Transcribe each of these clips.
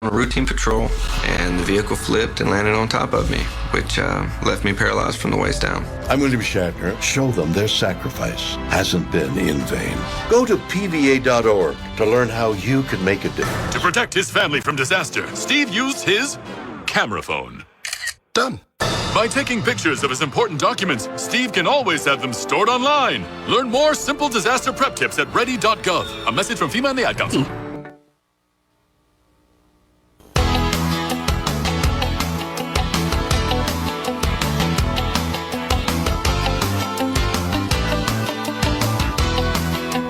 a routine patrol, and the vehicle flipped and landed on top of me, which left me paralyzed from the waist down. I'm William Shatner. Show them their sacrifice hasn't been in vain. Go to PVA.org to learn how you can make a difference. To protect his family from disaster, Steve used his camera phone. Done. By taking pictures of his important documents, Steve can always have them stored online. Learn more simple disaster prep tips at ready.gov. A message from FEMA and the Ad Council.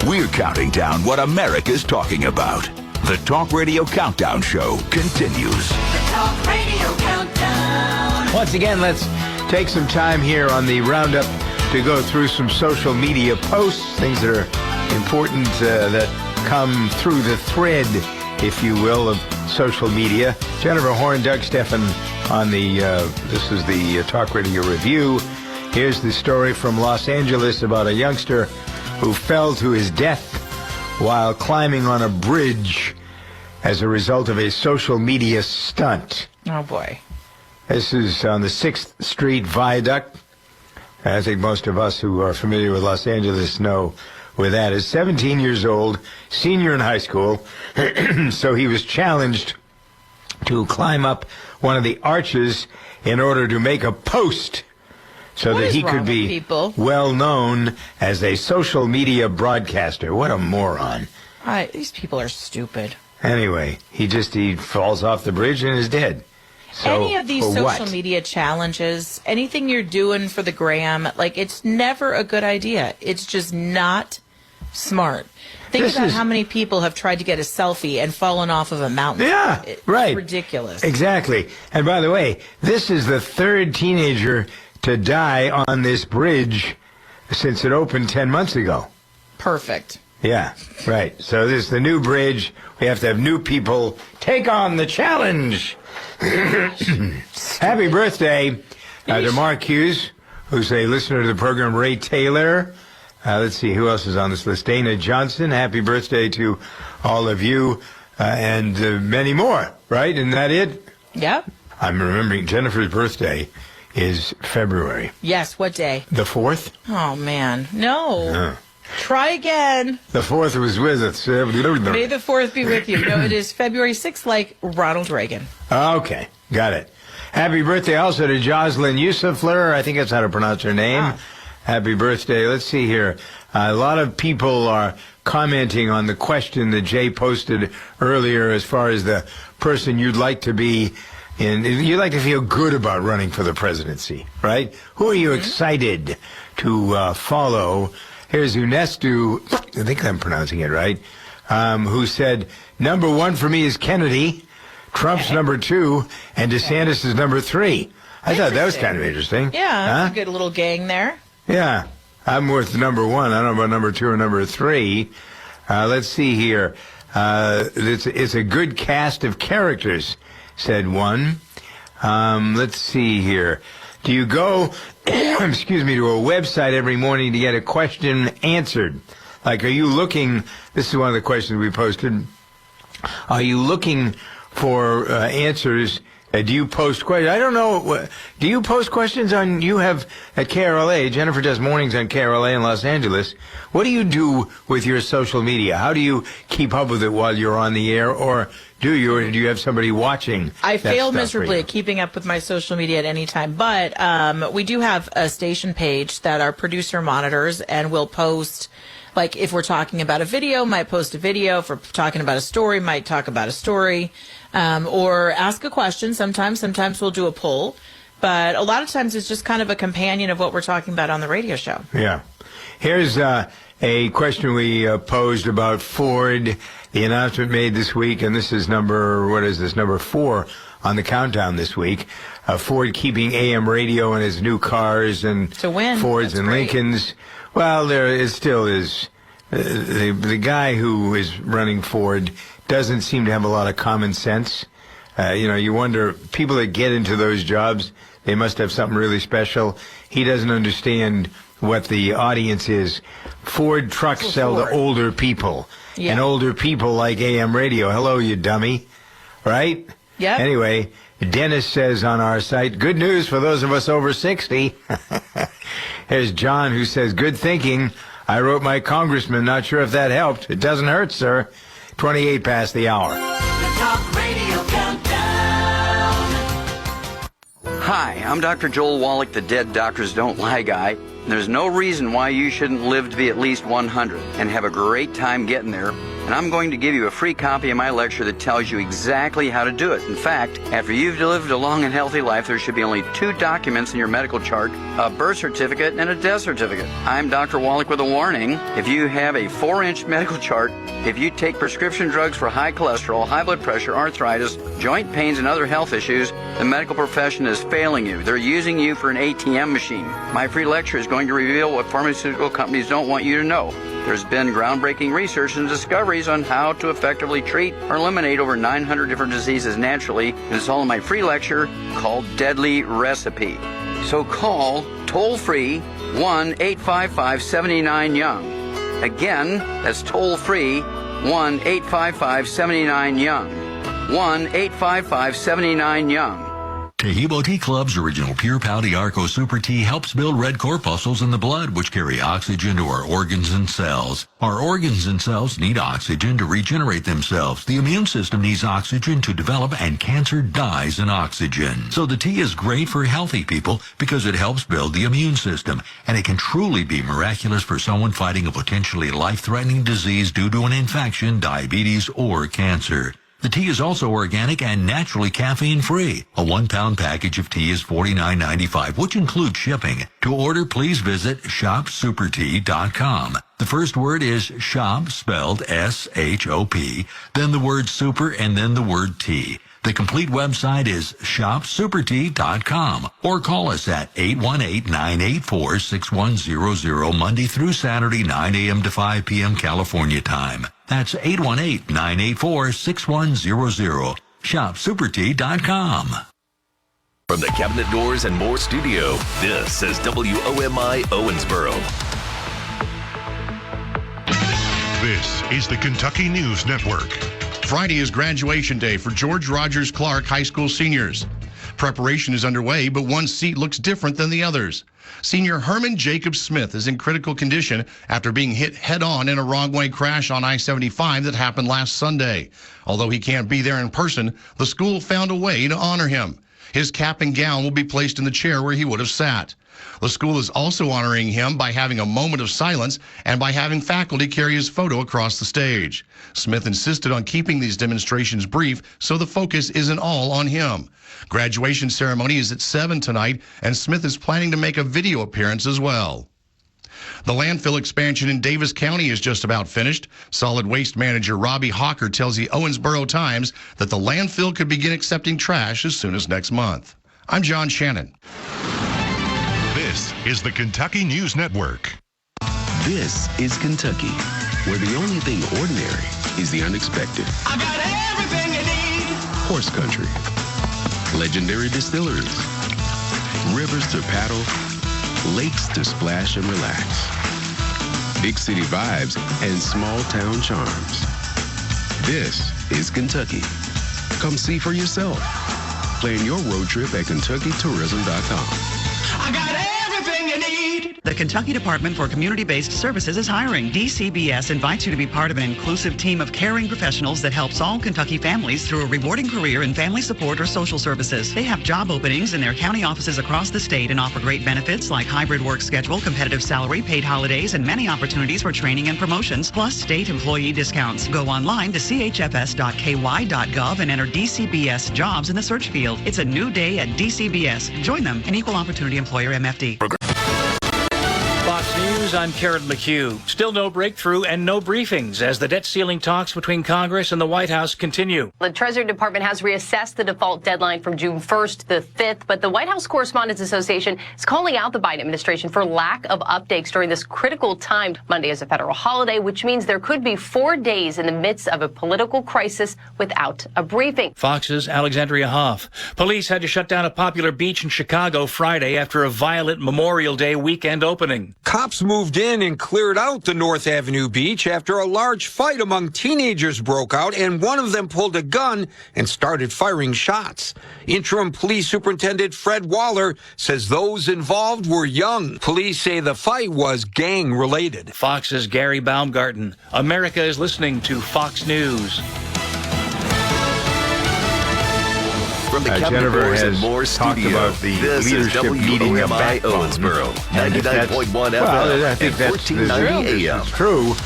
We're counting down what America's talking about. The Talk Radio Countdown Show continues. The Talk Radio Countdown. Once again, let's take some time here on the roundup to go through some social media posts, things that are important that come through the thread, if you will, of social media. Jennifer Horn, Doug Steffen on the, this is the Talk Radio Review. Here's the story from Los Angeles about a youngster who fell to his death while climbing on a bridge as a result of a social media stunt. Oh, boy. This is on the 6th Street Viaduct. I think most of us who are familiar with Los Angeles know where that is. 17 years old, senior in high school. So he was challenged to climb up one of the arches in order to make a post so that he could be well known as a social media broadcaster. What a moron. These people are stupid. Anyway, he falls off the bridge and is dead. So, any of these social media challenges, anything you're doing for the gram, like, it's never a good idea. It's just not smart. Think about how many people have tried to get a selfie and fallen off of a mountain. Yeah, right. It's ridiculous. Exactly. And by the way, this is the third teenager to die on this bridge since it opened 10 months ago. Perfect. Yeah, right. So this is the new bridge. We have to have new people take on the challenge. Happy birthday to Mark Hughes, who's a listener to the program. Ray Taylor. Let's see, who else is on this list? Dana Johnson. Happy birthday to all of you and many more, right? Isn't that it? Yep. I'm remembering Jennifer's birthday is February. Yes, what day? The 4th? Oh, man. No. Try again. The 4th was with us. May the 4th be with you. No, it is February 6th, like Ronald Reagan. Okay, got it. Happy birthday also to Jocelyn Yusufler. I think that's how to pronounce her name. Ah. Happy birthday. Let's see here. A lot of people are commenting on the question that Jay posted earlier as far as the person you'd like to be. And you'd like to feel good about running for the presidency, right? Who are you excited to follow? Here's Unestu, I think I'm pronouncing it right, who said, number 1 for me is Kennedy, Trump's number 2, and DeSantis is number 3. I thought that was kind of interesting. Yeah, that's a good little gang there. Yeah, I'm with number 1. I don't know about number 2 or number 3. Let's see here. It's a good cast of characters, said one. Let's see here. Do you go, excuse me, to a website every morning to get a question answered? Like, are you looking, this is one of the questions we posted, are you looking for answers? Do you post questions? I don't know. Do you post questions on, you have at KRLA, Jennifer does mornings on KRLA in Los Angeles. What do you do with your social media? How do you keep up with it while you're on the air? Or do you have somebody watching? I fail miserably at keeping up with my social media at any time. But we do have a station page that our producer monitors, and we'll post, like, if we're talking about a video, might post a video. If we're talking about a story, might talk about a story. Or ask a question. Sometimes we'll do a poll. But a lot of times it's just kind of a companion of what we're talking about on the radio show. Yeah. Here's a question we posed about Ford. The announcement made this week, and this is number 4 on the countdown this week. Ford keeping AM radio in his new cars and to win. Fords and Lincolns. Well, there still is. The guy who is running Ford doesn't seem to have a lot of common sense. You wonder, people that get into those jobs, they must have something really special. He doesn't understand what the audience is. Ford trucks sell to older people. Yeah. And older people like AM radio. Hello, you dummy. right? Yeah. Anyway, Dennis says on our site, good news for those of us over 60. Here's John, who says, good thinking. I wrote my congressman. Not sure if that helped. It doesn't hurt, sir. 28 past the hour. The Talk Radio Countdown. Hi, I'm Dr. Joel Wallach, the Dead Doctors Don't Lie guy. There's no reason why you shouldn't live to be at least 100 and have a great time getting there. And I'm going to give you a free copy of my lecture that tells you exactly how to do it. In fact, after you've lived a long and healthy life, there should be only 2 documents in your medical chart, a birth certificate and a death certificate. I'm Dr. Wallach with a warning. If you have a 4-inch medical chart, if you take prescription drugs for high cholesterol, high blood pressure, arthritis, joint pains, and other health issues, the medical profession is failing you. They're using you for an ATM machine. My free lecture is going to reveal what pharmaceutical companies don't want you to know. There's been groundbreaking research and discoveries on how to effectively treat or eliminate over 900 different diseases naturally, and it's all in my free lecture called Deadly Recipe. So call toll-free 1-855-79-YOUNG. Again, that's toll-free 1-855-79-YOUNG. 1-855-79-YOUNG. Tahibo Tea Club's original Pure Pouty Arco Super Tea helps build red corpuscles in the blood, which carry oxygen to our organs and cells. Our organs and cells need oxygen to regenerate themselves. The immune system needs oxygen to develop, and cancer dies in oxygen. So the tea is great for healthy people because it helps build the immune system, and it can truly be miraculous for someone fighting a potentially life-threatening disease due to an infection, diabetes, or cancer. The tea is also organic and naturally caffeine-free. A 1-pound package of tea is $49.95, which includes shipping. To order, please visit shopsupertea.com. The first word is shop, spelled S-H-O-P, then the word super, and then the word tea. The complete website is shopsupertea.com, or call us at 818-984-6100 Monday through Saturday, 9 a.m. to 5 p.m. California time. That's 818-984-6100. Shopsupertea.com. From the Cabinet Doors and More studio, this is WOMI Owensboro. This is the Kentucky News Network. Friday is graduation day for George Rogers Clark High School seniors. Preparation is underway, but one seat looks different than the others. Senior Herman Jacob Smith is in critical condition after being hit head-on in a wrong-way crash on I-75 that happened last Sunday. Although he can't be there in person, the school found a way to honor him. His cap and gown will be placed in the chair where he would have sat. The school is also honoring him by having a moment of silence and by having faculty carry his photo across the stage. Smith insisted on keeping these demonstrations brief so the focus isn't all on him. Graduation ceremony is at 7 tonight, and Smith is planning to make a video appearance as well. The landfill expansion in Davis County is just about finished. Solid Waste Manager Robbie Hawker tells the Owensboro Times that the landfill could begin accepting trash as soon as next month. I'm John Shannon. This is the Kentucky News Network. This is Kentucky, where the only thing ordinary is the unexpected. I got everything you need. Horse country, legendary distilleries, rivers to paddle, lakes to splash and relax, big city vibes and small town charms. This is Kentucky. Come see for yourself. Plan your road trip at KentuckyTourism.com. I got everything you need. The Kentucky Department for Community-Based Services is hiring. DCBS invites you to be part of an inclusive team of caring professionals that helps all Kentucky families through a rewarding career in family support or social services. They have job openings in their county offices across the state and offer great benefits like hybrid work schedule, competitive salary, paid holidays, and many opportunities for training and promotions, plus state employee discounts. Go online to chfs.ky.gov and enter DCBS jobs in the search field. It's a new day at DCBS. Join them, an equal opportunity employer, MFD. Fox News, I'm Karen McHugh. Still no breakthrough and no briefings as the debt ceiling talks between Congress and the White House continue. The Treasury Department has reassessed the default deadline from June 1st to the 5th, but the White House Correspondents Association is calling out the Biden administration for lack of updates during this critical time. Monday is a federal holiday, which means there could be 4 days in the midst of a political crisis without a briefing. Fox's Alexandria Hoff. Police had to shut down a popular beach in Chicago Friday after a violent Memorial Day weekend opening. Cops moved moved in and cleared out the North Avenue beach after a large fight among teenagers broke out and one of them pulled a gun and started firing shots. Interim Police Superintendent Fred Waller says those involved were young. Police say the fight was gang-related. Fox's Gary Baumgarten. America is listening to Fox News. From the Cabinet Jennifer Doors and has More talked studio, about the this is leadership meeting of WOMI Backbone. Owensboro, And if that's- 99.1 well, FM, I think and that's 1490 AM. It's true.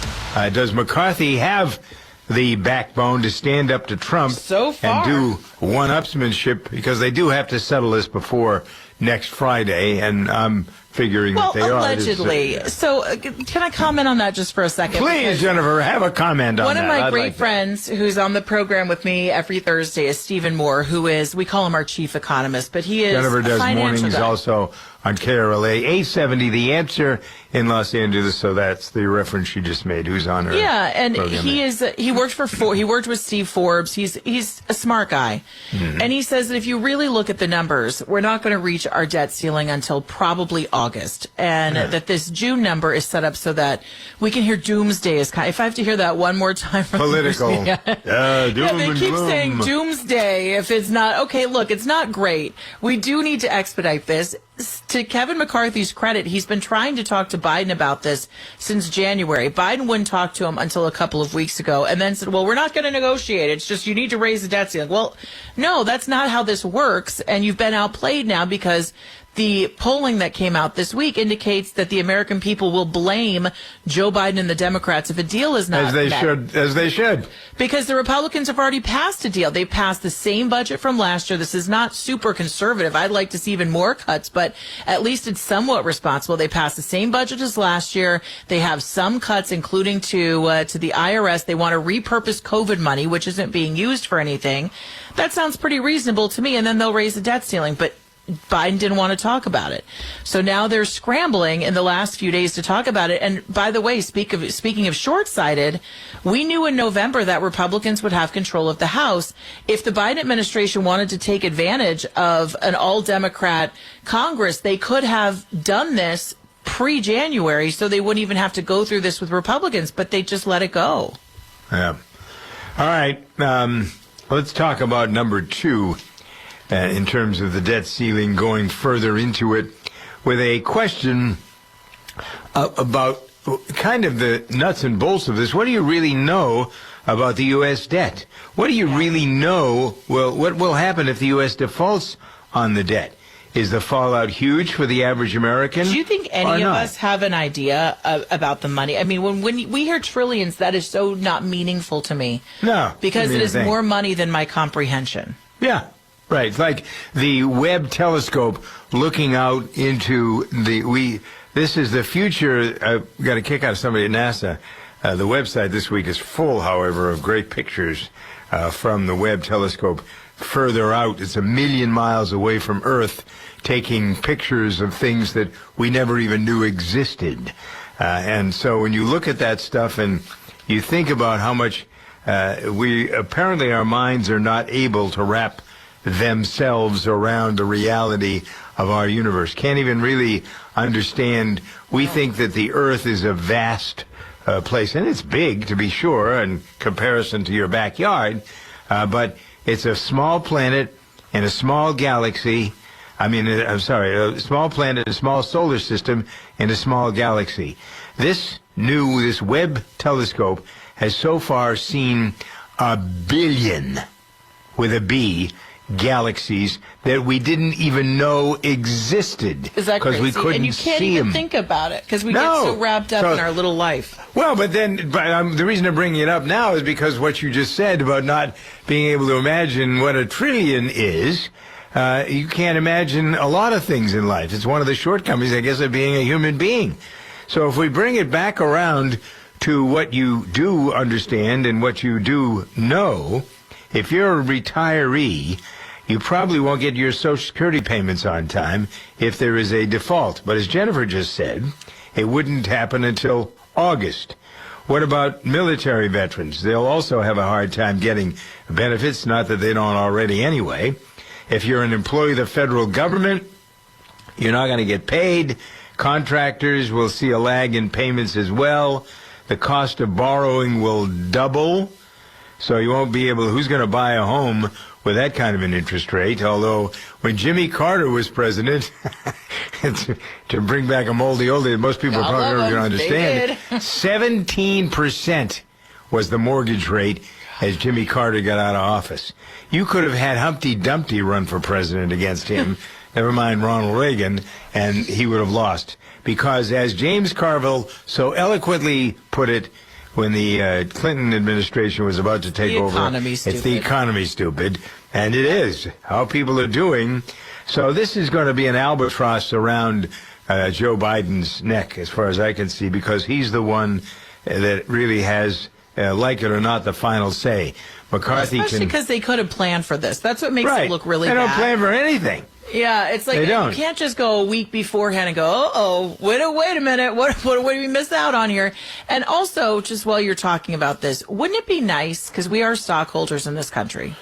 Does McCarthy have the backbone to stand up to Trump so far, and do one-upsmanship? Because they do have to settle this before next Friday, and I'm figuring well, that they allegedly. are. So can I comment on that just for a second? Please, Because Jennifer, have a comment on that. one of my I'd great like that. friends who's on the program with me every Thursday is Stephen Moore, who is, we call him our chief economist, but he is Jennifer a does financial mornings guy. also on KRLA 870, The Answer in Los Angeles. So that's the reference she just made. Who's on her? Yeah, and program he there. is. He worked with Steve Forbes. He's a smart guy, and he says that if you really look at the numbers, we're not going to reach our debt ceiling until probably August, and that this June number is set up so that we can hear doomsday is kind. If I have to hear that one more time from Political. the news media. Doom they and keep gloom. saying doomsday. If it's not okay, look, it's not great. We do need to expedite this. To Kevin McCarthy's credit, he's been trying to talk to Biden about this since January. Biden wouldn't talk to him until a couple of weeks ago and then said, well, we're not going to negotiate. It's just you need to raise the debt ceiling. Well, no, that's not how this works. And you've been outplayed now because the polling that came out this week indicates that the American people will blame Joe Biden and the Democrats if a deal is not met. As they should. Because the Republicans have already passed a deal. They passed the same budget from last year. This is not super conservative. I'd like to see even more cuts, but at least it's somewhat responsible. They passed the same budget as last year. They have some cuts, including to the IRS. They want to repurpose COVID money, which isn't being used for anything. That sounds pretty reasonable to me. And then they'll raise the debt ceiling. But Biden didn't want to talk about it. So now they're scrambling in the last few days to talk about it. And by the way, speaking of short-sighted, we knew in November that Republicans would have control of the House. If the Biden administration wanted to take advantage of an all-Democrat Congress, they could have done this pre-January so they wouldn't even have to go through this with Republicans, but they just let it go. Yeah. All right. Let's talk about number two. In terms of the debt ceiling, going further into it with a question about kind of the nuts and bolts of this. What do you really know about the U.S. debt? What do you really know? Well, what will happen if the U.S. defaults on the debt? Is the fallout huge for the average American? Do you think any of us have an idea about the money? I mean, when we hear trillions, that is so not meaningful to me. No. Because it is more money than my comprehension. Yeah. Right, it's like the Webb telescope looking out into this is the future. I got a kick out of somebody at NASA. The website this week is full, however, of great pictures from the Webb telescope further out. It's 1 million miles away from Earth, taking pictures of things that we never even knew existed. And so when you look at that stuff and you think about how much apparently our minds are not able to wrap themselves around the reality of our universe. Can't even really understand. We think that the Earth is a vast place, and it's big, to be sure, in comparison to your backyard, but it's a small planet in a small galaxy. A small planet, a small solar system, in a small galaxy. This Webb telescope has so far seen 1 billion, with a B, galaxies that we didn't even know existed. Is that crazy? We couldn't and you can't see even them. think about it because we get so wrapped up in our little life. Well, but the reason I'm bringing it up now is because what you just said about not being able to imagine what a trillion is. You can't imagine a lot of things in life. It's one of the shortcomings, I guess, of being a human being. So if we bring it back around to what you do understand and what you do know, if you're a retiree, you probably won't get your Social Security payments on time if there is a default. But as Jennifer just said, it wouldn't happen until August. What about military veterans? They'll also have a hard time getting benefits, not that they don't already anyway. If you're an employee of the federal government, you're not going to get paid Contractors will see a lag in payments as well. The cost of borrowing will double. So you won't be able, who's going to buy a home with that kind of an interest rate? Although when Jimmy Carter was president, to bring back a moldy oldie, most people are probably never going to understand it. 17% was the mortgage rate as Jimmy Carter got out of office. You could have had Humpty Dumpty run for president against him, never mind Ronald Reagan, and he would have lost. Because as James Carville so eloquently put it, when the Clinton administration was about to take over, it's the economy, stupid. And it is. How people are doing. So this is going to be an albatross around Joe Biden's neck, as far as I can see, because he's the one that really has, like it or not, the final say. McCarthy Especially because they could have planned for this. That's what makes it look really bad. They don't plan for anything. Yeah, it's like you can't just go a week beforehand and go, wait a minute, what did we miss out on here? And also, just while you're talking about this, wouldn't it be nice, because we are stockholders in this country,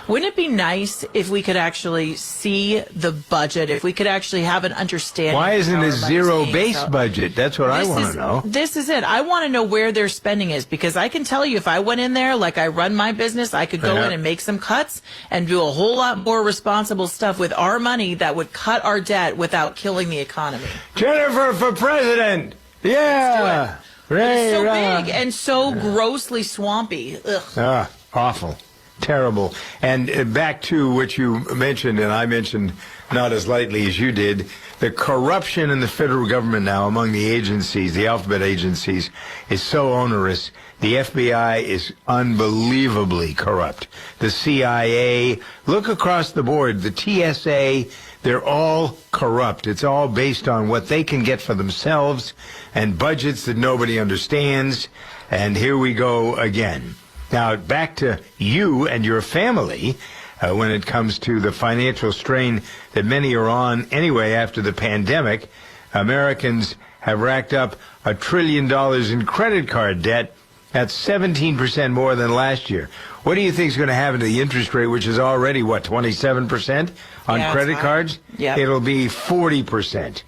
wouldn't it be nice if we could actually see the budget, if we could actually have an understanding? Why isn't it a zero-based budget? That's what I want to know. This is it. I want to know where their spending is, because I can tell you if I went in there like I run my business, I could go in and make some cuts and do a whole lot more responsible stuff with our money that would cut our debt without killing the economy. Jennifer for president. Yeah. It's so big and so grossly swampy. Ugh. Awful. Terrible. And back to what you mentioned, and I mentioned not as lightly as you did, the corruption in the federal government now among the agencies, the alphabet agencies, is so onerous. The FBI is unbelievably corrupt. The CIA, look across the board, the TSA, they're all corrupt. It's all based on what they can get for themselves and budgets that nobody understands. And here we go again. Now, back to you and your family when it comes to the financial strain that many are on anyway after the pandemic. Americans have racked up $1 trillion in credit card debt. That's 17% more than last year. What do you think is going to happen to the interest rate, which is already, 27% on credit cards? Yeah. It'll be 40%.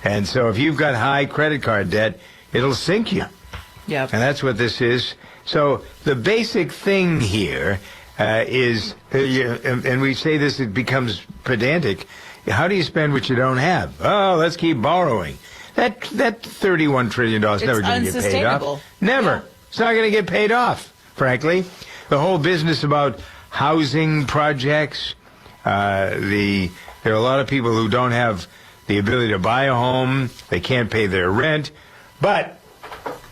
And so if you've got high credit card debt, it'll sink you. Yeah. And that's what this is. So the basic thing here is, and we say this, it becomes pedantic, how do you spend what you don't have? Oh, let's keep borrowing. That $31 trillion is never going to get paid off. Never. Yeah. It's not going to get paid off, frankly. The whole business about housing projects, there are a lot of people who don't have the ability to buy a home. They can't pay their rent. But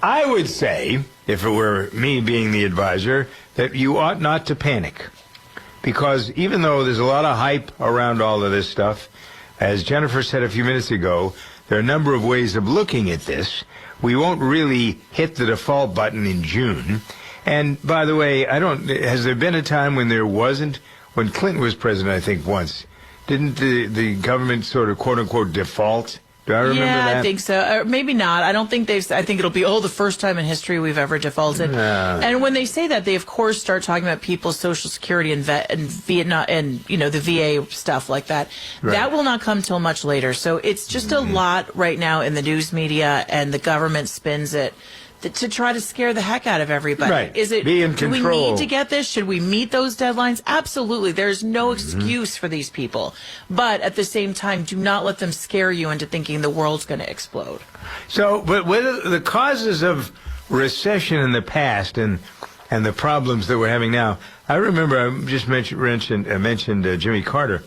I would say, if it were me being the advisor, that you ought not to panic. Because even though there's a lot of hype around all of this stuff, as Jennifer said a few minutes ago, there are a number of ways of looking at this. We won't really hit the default button in June. And by the way, has there been a time when there wasn't? When Clinton was president, I think once, didn't the government sort of quote unquote default? Do I remember that? Yeah, I think so. Or maybe not. I don't think I think it'll be, the first time in history we've ever defaulted. No. And when they say that, they of course start talking about people's Social Security and Vietnam and, the VA stuff like that. Right. That will not come till much later. So it's just a lot right now in the news media, and the government spins it to try to scare the heck out of everybody. Right. Be in control. Do we need to get this? Should we meet those deadlines? Absolutely. There's no excuse for these people. But at the same time, do not let them scare you into thinking the world's going to explode. So, but what the causes of recession in the past and the problems that we're having now, I remember I just mentioned Jimmy Carter.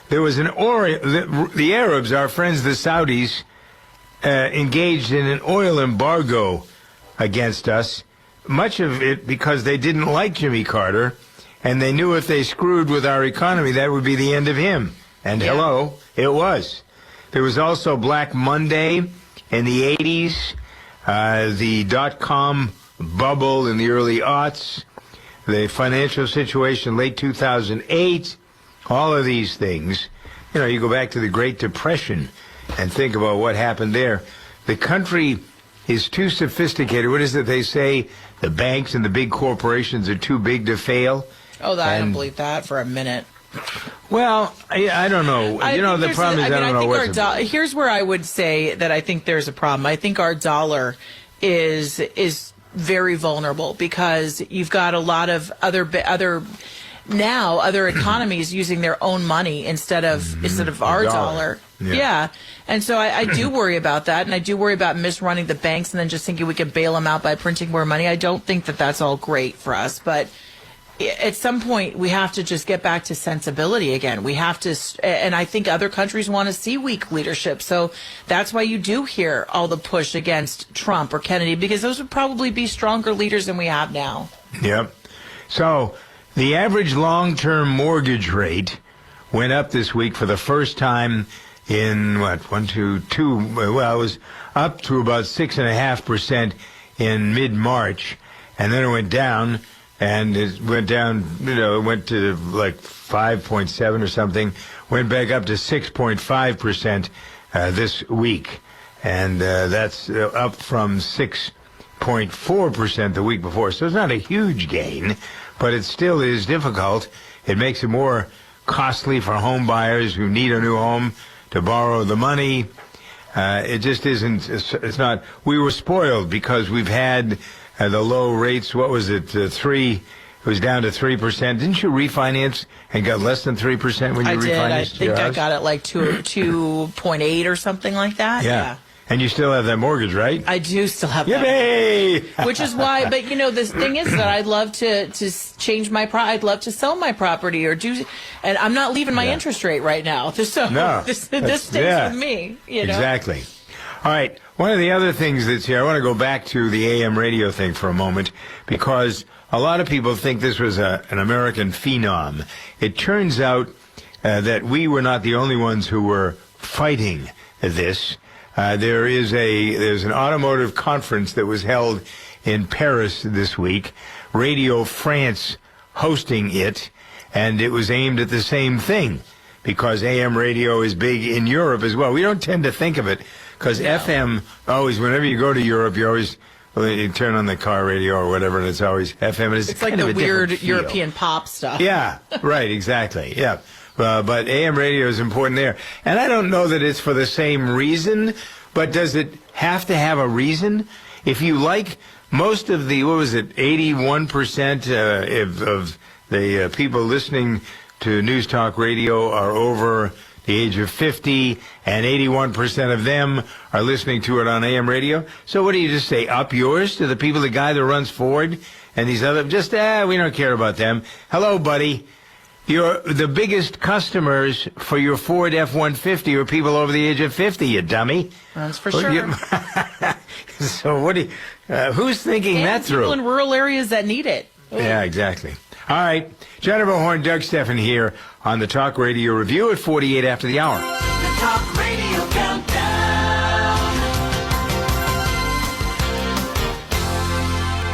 There was the Arabs, our friends, the Saudis, engaged in an oil embargo against us, much of it because they didn't like Jimmy Carter, and they knew if they screwed with our economy, that would be the end of him. And hello, it was. There was also Black Monday in the 80s, the dot-com bubble in the early aughts, the financial situation late 2008, all of these things. You go back to the Great Depression and think about what happened there. The country is too sophisticated. What is it they say? The banks and the big corporations are too big to fail. I don't believe that for a minute. Well, I don't know. The problem is I don't know what. Here's where I would say that I think there's a problem. I think our dollar is very vulnerable because you've got a lot of other economies using their own money instead of our dollar. Yeah. And so I do worry about that, and I do worry about misrunning the banks and then just thinking we can bail them out by printing more money. I don't think that that's all great for us, but at some point we have to just get back to sensibility again. We have to, and I think other countries want to see weak leadership. So that's why you do hear all the push against Trump or Kennedy, because those would probably be stronger leaders than we have now. Yep. So the average long-term mortgage rate went up this week for the first time in it was up to about 6.5% in mid-March, and then it went down. And it went down, it went to like 5.7 or something, went back up to 6.5% this week. And that's up from 6.4% the week before. So it's not a huge gain, but it still is difficult. It makes it more costly for home buyers who need a new home to borrow the money. It just isn't, it's not, we were spoiled because we've had the low rates. What was it? 3. It was down to 3%. Didn't you refinance and got less than 3% when you refinanced? I think I got it like 2.8 or something like that. Yeah. And you still have that mortgage, right? I do still have Yippee! that. Which is why, but the thing is that I'd love to change my I'd love to sell my property or do, and I'm not leaving my interest rate right now. So this stays with me. Exactly. All right. One of the other things that's here, I want to go back to the AM radio thing for a moment, because a lot of people think this was an American phenom. It turns out that we were not the only ones who were fighting this. There's an automotive conference that was held in Paris this week, Radio France hosting it, and it was aimed at the same thing, because AM radio is big in Europe as well. We don't tend to think of it, because FM, always, whenever you go to Europe, you turn on the car radio or whatever, and it's always FM. And it's like the weird European pop stuff. Yeah, right, exactly, yeah. But AM radio is important there. And I don't know that it's for the same reason, but does it have to have a reason? If you like most of the, 81% of the people listening to News Talk Radio are over the age of 50, and 81% of them are listening to it on AM radio. So what do you just say, up yours to the people, the guy that runs Ford and these other, we don't care about them. Hello, buddy. The biggest customers for your Ford F-150 are people over the age of 50, you dummy. That's for sure. So what do you, who's thinking that through? People in rural areas that need it. Yeah, exactly. All right. Jennifer Horn, Doug Steffen here on the Talk Radio Review at 48 after the hour. The Talk Radio Countdown.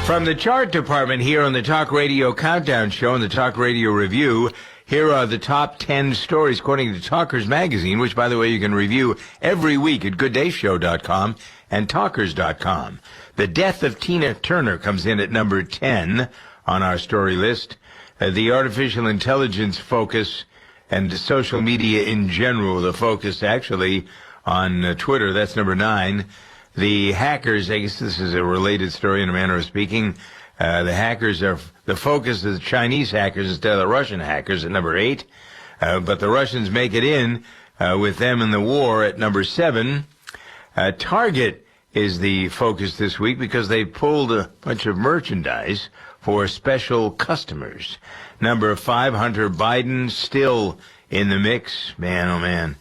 From the chart department here on the Talk Radio Countdown Show and the Talk Radio Review, here are the top 10 stories according to Talkers Magazine, which, by the way, you can review every week at GoodDayShow.com and Talkers.com. The death of Tina Turner comes in at number 10 on our story list. The artificial intelligence focus and social media in general, the focus actually on Twitter, that's number 9. The hackers, I guess this is a related story in a manner of speaking. The hackers are, the focus is Chinese hackers instead of the Russian hackers at number 8. But the Russians make it in with them in the war at number 7. Target is the focus this week because they pulled a bunch of merchandise for special customers. Number 5, Hunter Biden, still in the mix. Man, oh man.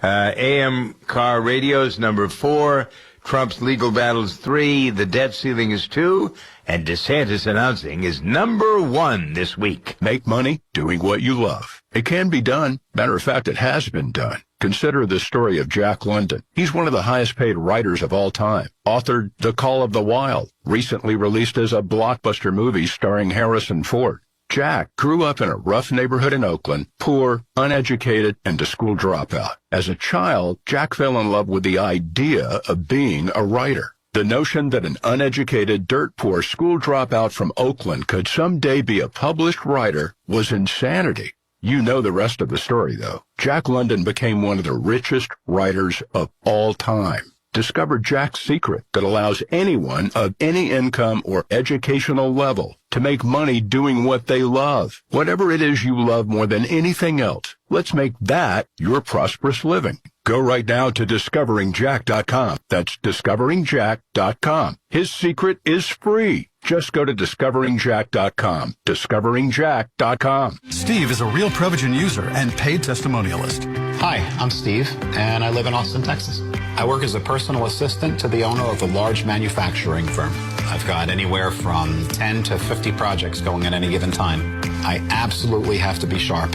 AM car radios, number 4. Trump's legal battles, 3. The debt ceiling is 2. And DeSantis announcing is number 1 this week. Make money doing what you love. It can be done. Matter of fact, it has been done. Consider the story of Jack London. He's one of the highest paid writers of all time. Authored The Call of the Wild, recently released as a blockbuster movie starring Harrison Ford. Jack grew up in a rough neighborhood in Oakland, poor, uneducated, and a school dropout. As a child, Jack fell in love with the idea of being a writer. The notion that an uneducated, dirt-poor school dropout from Oakland could someday be a published writer was insanity. You know the rest of the story, though. Jack London became one of the richest writers of all time. Discover Jack's secret that allows anyone of any income or educational level to make money doing what they love. Whatever it is you love more than anything else, let's make that your prosperous living. Go right now to discoveringjack.com. That's discoveringjack.com. His secret is free. Just go to discoveringjack.com. Discoveringjack.com. Steve is a real Prevagen user and paid testimonialist. Hi, I'm Steve, and I live in Austin, Texas. I work as a personal assistant to the owner of a large manufacturing firm. I've got anywhere from 10 to 50 projects going at any given time. I absolutely have to be sharp.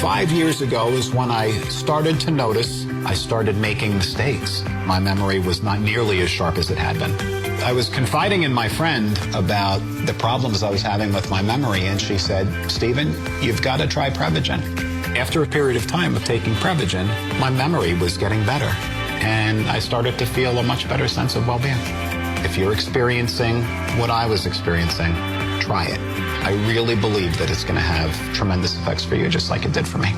5 years ago is when I started to notice I started making mistakes. My memory was not nearly as sharp as it had been. I was confiding in my friend about the problems I was having with my memory, and she said, Stephen, you've got to try Prevagen. After a period of time of taking Prevagen, my memory was getting better, and I started to feel a much better sense of well-being. If you're experiencing what I was experiencing, try it. I really believe that it's going to have tremendous effects for you, just like it did for me.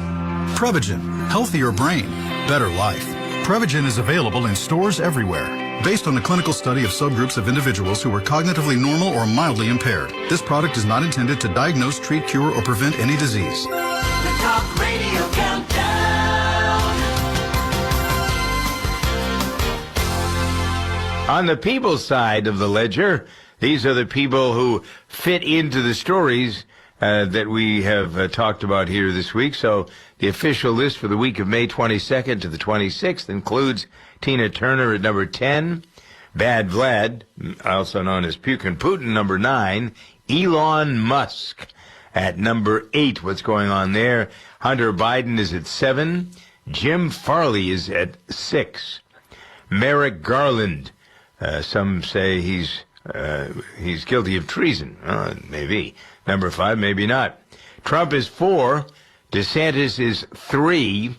Prevagen, healthier brain, better life. Prevagen is available in stores everywhere. Based on a clinical study of subgroups of individuals who were cognitively normal or mildly impaired, this product is not intended to diagnose, treat, cure, or prevent any disease. The Talk Radio Countdown. On the people side of the ledger, these are the people who fit into the stories that we have talked about here this week. So the official list for the week of May 22nd to the 26th includes Tina Turner at number 10, Bad Vlad, also known as Pukin Putin, number 9, Elon Musk at number 8. What's going on there? Hunter Biden is at 7, Jim Farley is at 6, Merrick Garland. Some say he's guilty of treason. Maybe. Number 5, maybe not. Trump is 4. DeSantis is 3.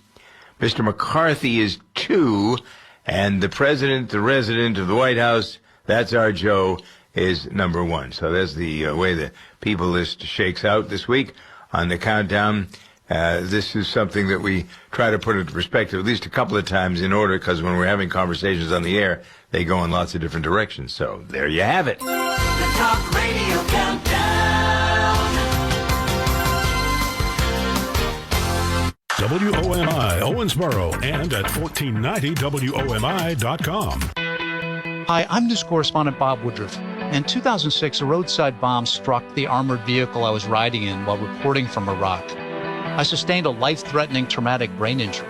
Mr. McCarthy is 2. And the president, the resident of the White House, that's our Joe, is number 1. So that's the way the people list shakes out this week on the countdown. This is something that we try to put into perspective at least a couple of times in order, because when we're having conversations on the air, they go in lots of different directions. So there you have it. The Talk Radio Countdown. WOMI Owensboro and at 1490WOMI.com. Hi, I'm news correspondent Bob Woodruff. In 2006, a roadside bomb struck the armored vehicle I was riding in while reporting from Iraq. I sustained a life-threatening traumatic brain injury.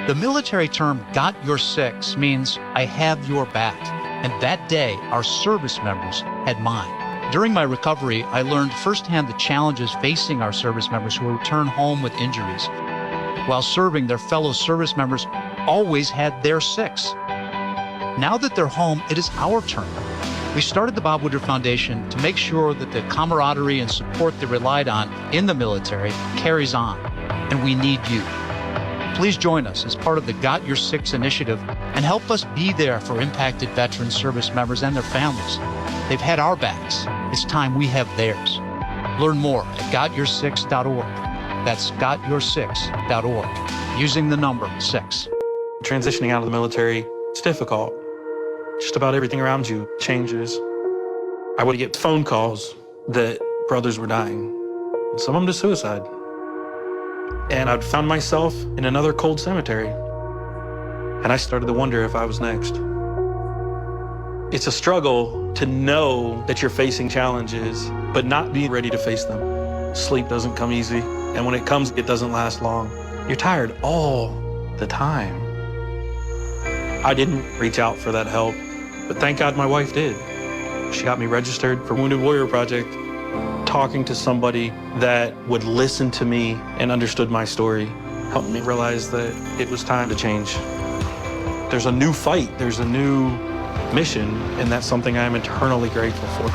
The military term, "got your six," means I have your back. And that day, our service members had mine. During my recovery, I learned firsthand the challenges facing our service members who return home with injuries. While serving, their fellow service members always had their six. Now that they're home, it is our turn. We started the Bob Woodruff Foundation to make sure that the camaraderie and support they relied on in the military carries on, and we need you. Please join us as part of the Got Your Six initiative and help us be there for impacted veteran service members and their families. They've had our backs. It's time we have theirs. Learn more at gotyoursix.org. That's gotyoursix.org, using the number 6. Transitioning out of the military, it's difficult. Just about everything around you changes. I would get phone calls that brothers were dying, some of them to suicide. And I'd found myself in another cold cemetery. And I started to wonder if I was next. It's a struggle to know that you're facing challenges, but not be ready to face them. Sleep doesn't come easy, and when it comes, it doesn't last long. You're tired all the time. I didn't reach out for that help, but thank God my wife did. She got me registered for Wounded Warrior Project. Talking to somebody that would listen to me and understood my story helped me realize that it was time to change. There's a new fight, there's a new mission, and that's something I'm eternally grateful for.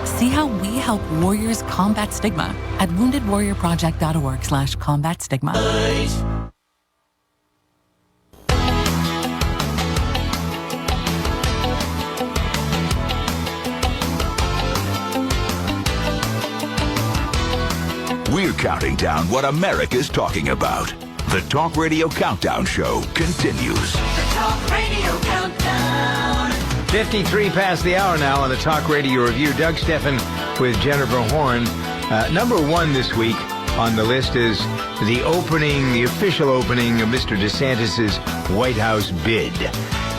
See how we help warriors combat stigma at woundedwarriorproject.org/combat stigma. We're counting down what America's talking about. The Talk Radio Countdown Show continues. The Talk Radio Countdown. 53 past the hour now on the Talk Radio Review. Doug Steffen with Jennifer Horn. Number one this week on the list is the official opening of Mr. DeSantis' White House bid.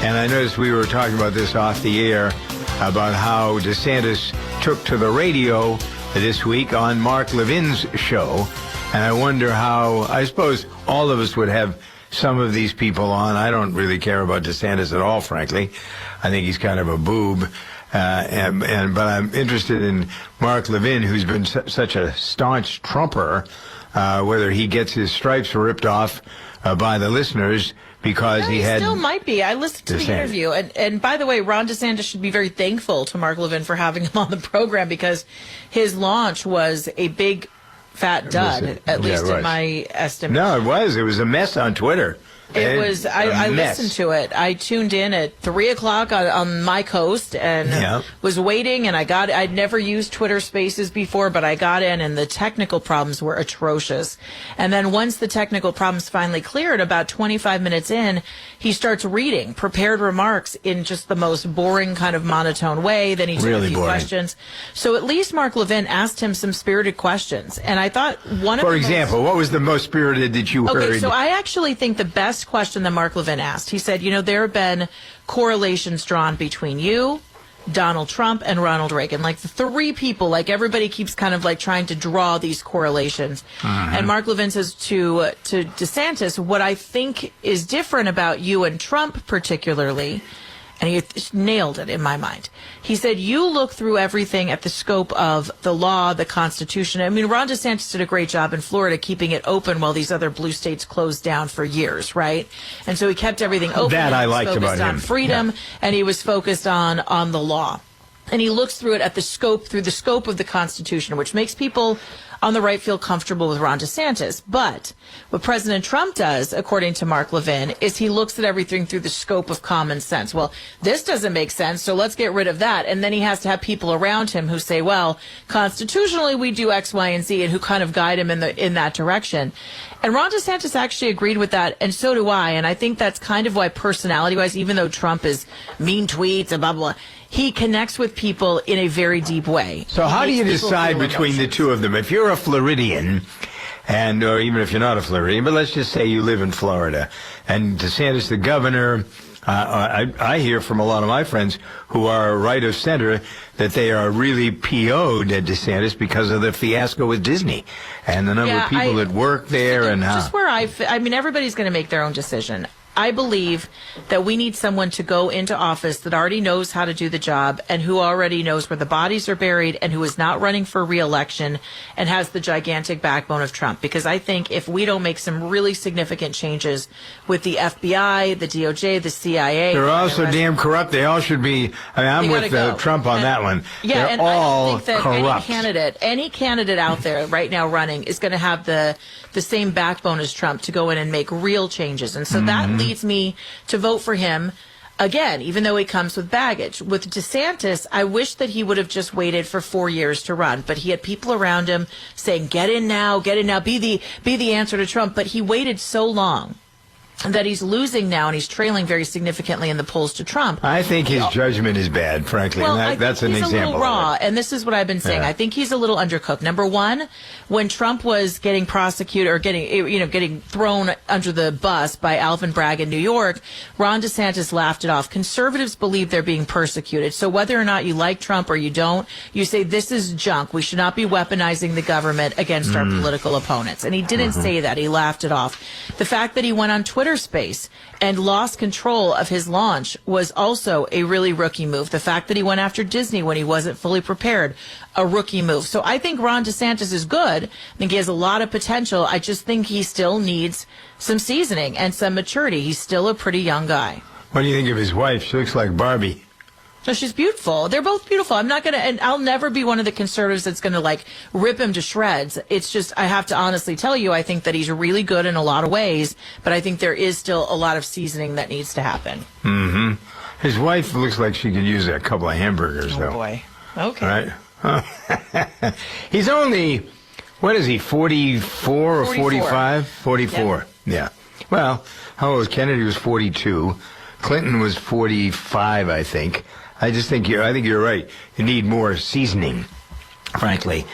And I noticed we were talking about this off the air about how DeSantis took to the radio this week on Mark Levin's show. And I wonder how, I suppose all of us would have some of these people on. I don't really care about DeSantis at all, frankly. I think he's kind of a boob. But I'm interested in Mark Levin, who's been such a staunch Trumper, whether he gets his stripes ripped off by the listeners because he had... still might be. I listened to the interview. And by the way, Ron DeSantis should be very thankful to Mark Levin for having him on the program because his launch was a big fat dud, at least in my estimate. No, it was. It was a mess on Twitter. It was. I listened to it. I tuned in at 3 o'clock on my coast and was waiting. And I'd never used Twitter Spaces before, but I got in, and the technical problems were atrocious. And then once the technical problems finally cleared, about 25 minutes in, he starts reading prepared remarks in just the most boring kind of monotone way. Then he took a few questions. So at least Mark Levin asked him some spirited questions, and I thought one of. For example, what was the most spirited that you heard? Okay, so I actually think the best question that Mark Levin asked. He said, there have been correlations drawn between you, Donald Trump, and Ronald Reagan. Like the three people, like everybody keeps kind of like trying to draw these correlations. And Mark Levin says to DeSantis, what I think is different about you and Trump particularly, and he nailed it in my mind. He said, you look through everything at the scope of the law, the Constitution. I mean, Ron DeSantis did a great job in Florida keeping it open while these other blue states closed down for years, right? And so he kept everything open. That I liked about him. He was focused on freedom, and he was focused on the law. And he looks through it at through the scope of the Constitution, which makes people on the right feel comfortable with Ron DeSantis. But what President Trump does, according to Mark Levin, is he looks at everything through the scope of common sense. Well, this doesn't make sense, so let's get rid of that. And then he has to have people around him who say, well, constitutionally we do X, Y, and Z, and who kind of guide him in that direction. And Ron DeSantis actually agreed with that, and so do I. And I think that's kind of why personality-wise, even though Trump is mean tweets and blah, blah, blah, he connects with people in a very deep way. So how do you decide between the two of them? If you're a Floridian, or even if you're not a Floridian, but let's just say you live in Florida, and DeSantis, the governor, I hear from a lot of my friends who are right of center that they are really PO'd at DeSantis because of the fiasco with Disney and the number of people that work there. And just where I mean, everybody's going to make their own decision. I believe that we need someone to go into office that already knows how to do the job and who already knows where the bodies are buried and who is not running for re-election and has the gigantic backbone of Trump. Because I think if we don't make some really significant changes with the FBI, the DOJ, the CIA... They're all so damn corrupt. They all should be... I mean, I'm with Trump on that one. Yeah, They're and all I don't think that corrupt. any candidate out there right now running is going to have the same backbone as Trump to go in and make real changes. And so that leads me to vote for him again, even though he comes with baggage. With DeSantis, I wish that he would have just waited for 4 years to run, but he had people around him saying, get in now, be the answer to Trump. But he waited so long that he's losing now, and he's trailing very significantly in the polls to Trump. I think his judgment is bad, frankly. Well, and that's an he's example. a little raw, and this is what I've been saying. Yeah. I think he's a little undercooked. Number one, when Trump was getting prosecuted or getting thrown under the bus by Alvin Bragg in New York, Ron DeSantis laughed it off. Conservatives believe they're being persecuted. So whether or not you like Trump or you don't, you say this is junk. We should not be weaponizing the government against our political opponents. And he didn't say that. He laughed it off. The fact that he went on Twitter Space and lost control of his launch was also a really rookie move. The fact that he went after Disney when he wasn't fully prepared, a rookie move. So I think Ron DeSantis is good. I think he has a lot of potential. I just think he still needs some seasoning and some maturity. He's still a pretty young guy. What do you think of his wife? She looks like Barbie. So she's beautiful. They're both beautiful. I'm not going to, and I'll never be one of the conservatives that's going to like rip him to shreds. It's just, I have to honestly tell you, I think that he's really good in a lot of ways, but I think there is still a lot of seasoning that needs to happen. His wife looks like she could use a couple of hamburgers, though. Oh, boy. Okay. Right? He's only, What is he, 44 or 45? 44. Yep. Yeah. Well, how old was Kennedy? Was 42. Clinton was 45, I think. I think you're right. You need more seasoning, frankly.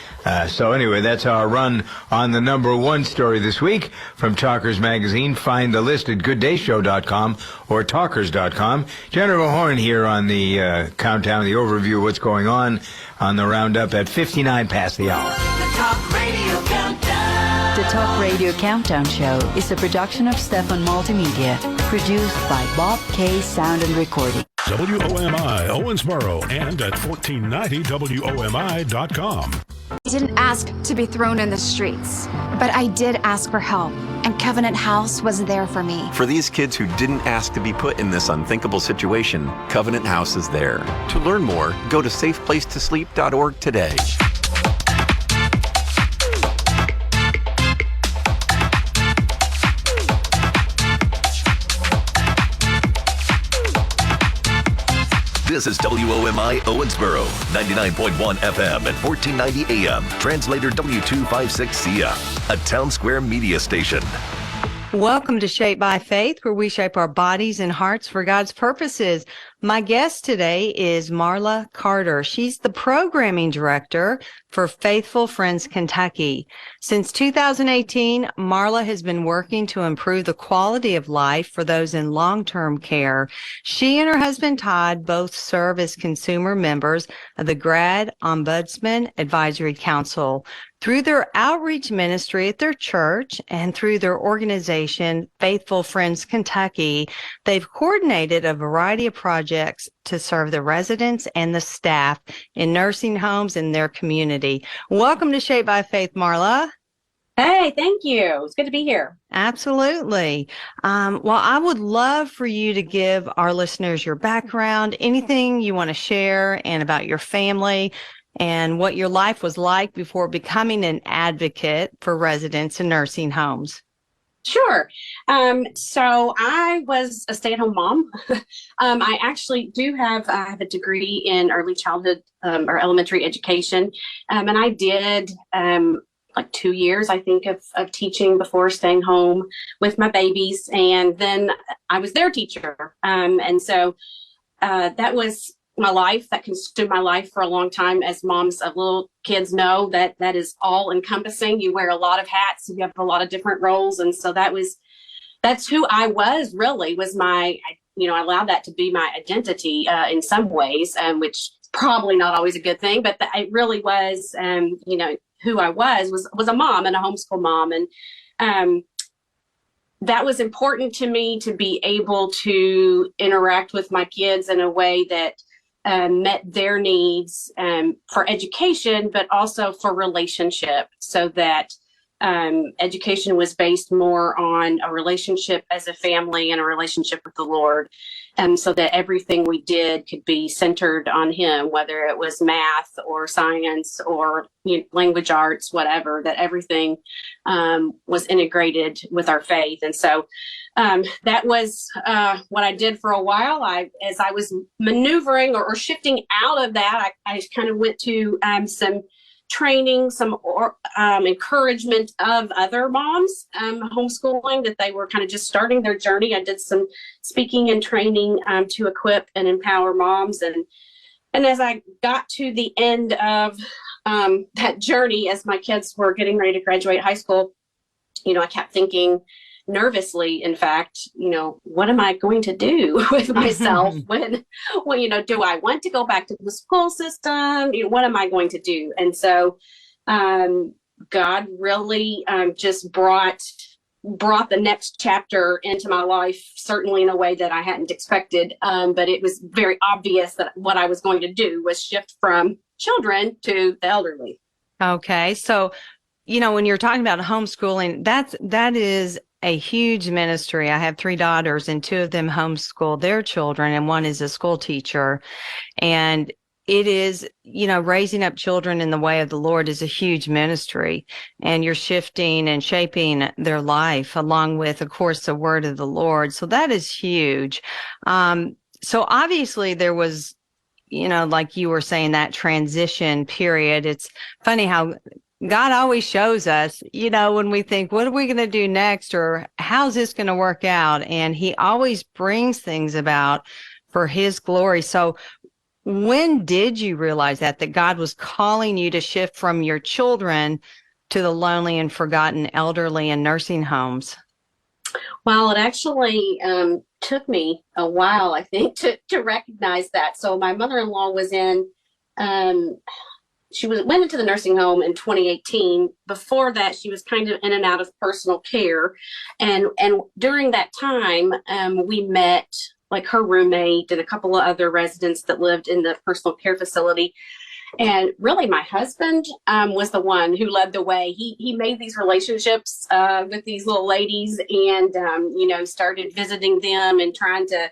So anyway, that's our run on the number one story this week from Talkers Magazine. Find the list at gooddayshow.com or talkers.com. Jennifer Horn here on the countdown, the overview of what's going on the roundup at 59 past the hour. The Talk Radio Countdown. The Talk Radio Countdown Show is a production of Stefan Multimedia, produced by Bob K. Sound and Recording. WOMI Owensboro and at 1490 WOMI.com. I didn't ask to be thrown in the streets, but I did ask for help, and Covenant House was there for me. For these kids who didn't ask to be put in this unthinkable situation, Covenant House is there. To learn more, go to safeplacetosleep.org today. This is WOMI Owensboro, 99.1 FM and 1490 AM. Translator W256CF, a Town Square media station. Welcome to Shaped by Faith, where we shape our bodies and hearts for God's purposes. My guest today is Marla Carter. She's the programming director for Faithful Friends Kentucky. Since 2018, Marla has been working to improve the quality of life for those in long-term care. She and her husband Todd both serve as consumer members of the Grad Ombudsman Advisory Council. Through their outreach ministry at their church and through their organization, Faithful Friends Kentucky, they've coordinated a variety of projects to serve the residents and the staff in nursing homes in their community. Welcome to Shaped by Faith, Marla. Hey, thank you. It's good to be here. Absolutely. Well, I would love for you to give our listeners your background, anything you want to share, and about your family and what your life was like before becoming an advocate for residents in nursing homes. Sure. So I was a stay-at-home mom. I actually do have a degree in early childhood or elementary education. And I did like 2 years, I think, of teaching before staying home with my babies. And then I was their teacher. And so that was my life. That consumed my life for a long time. As moms of little kids know, that is all encompassing. You wear a lot of hats, you have a lot of different roles. And so that's who I was, really, was I allowed that to be my identity in some ways, which is probably not always a good thing, but it really was, who I was a mom and a homeschool mom. And that was important to me, to be able to interact with my kids in a way that met their needs for education, but also for relationship, so that education was based more on a relationship as a family and a relationship with the Lord, so that everything we did could be centered on Him, whether it was math or science or language arts, whatever, that everything was integrated with our faith. And so that was what I did for a while. As I was maneuvering or shifting out of that, I kind of went to some training, some encouragement of other moms homeschooling, that they were kind of just starting their journey. I did some speaking and training to equip and empower moms. And as I got to the end of that journey, as my kids were getting ready to graduate high school, I kept thinking, nervously, in fact, what am I going to do with myself when do I want to go back to the school system? What am I going to do? And so God really just brought the next chapter into my life, certainly in a way that I hadn't expected. But it was very obvious that what I was going to do was shift from children to the elderly. Okay. So, when you're talking about homeschooling, that is a huge ministry. I have 3 daughters, and 2 of them homeschool their children, and one is a school teacher. And it is, raising up children in the way of the Lord is a huge ministry, and you're shifting and shaping their life along with, of course, the word of the Lord. So that is huge. So obviously there was, like you were saying, that transition period. It's funny how God always shows us, when we think, what are we going to do next? Or how's this going to work out? And he always brings things about for his glory. So when did you realize that God was calling you to shift from your children to the lonely and forgotten elderly in nursing homes? Well, it actually took me a while, I think, to recognize that. So my mother-in-law was went into the nursing home in 2018. Before that, she was kind of in and out of personal care. And during that time, we met like her roommate and a couple of other residents that lived in the personal care facility. And really, my husband was the one who led the way. He made these relationships with these little ladies and, started visiting them and trying to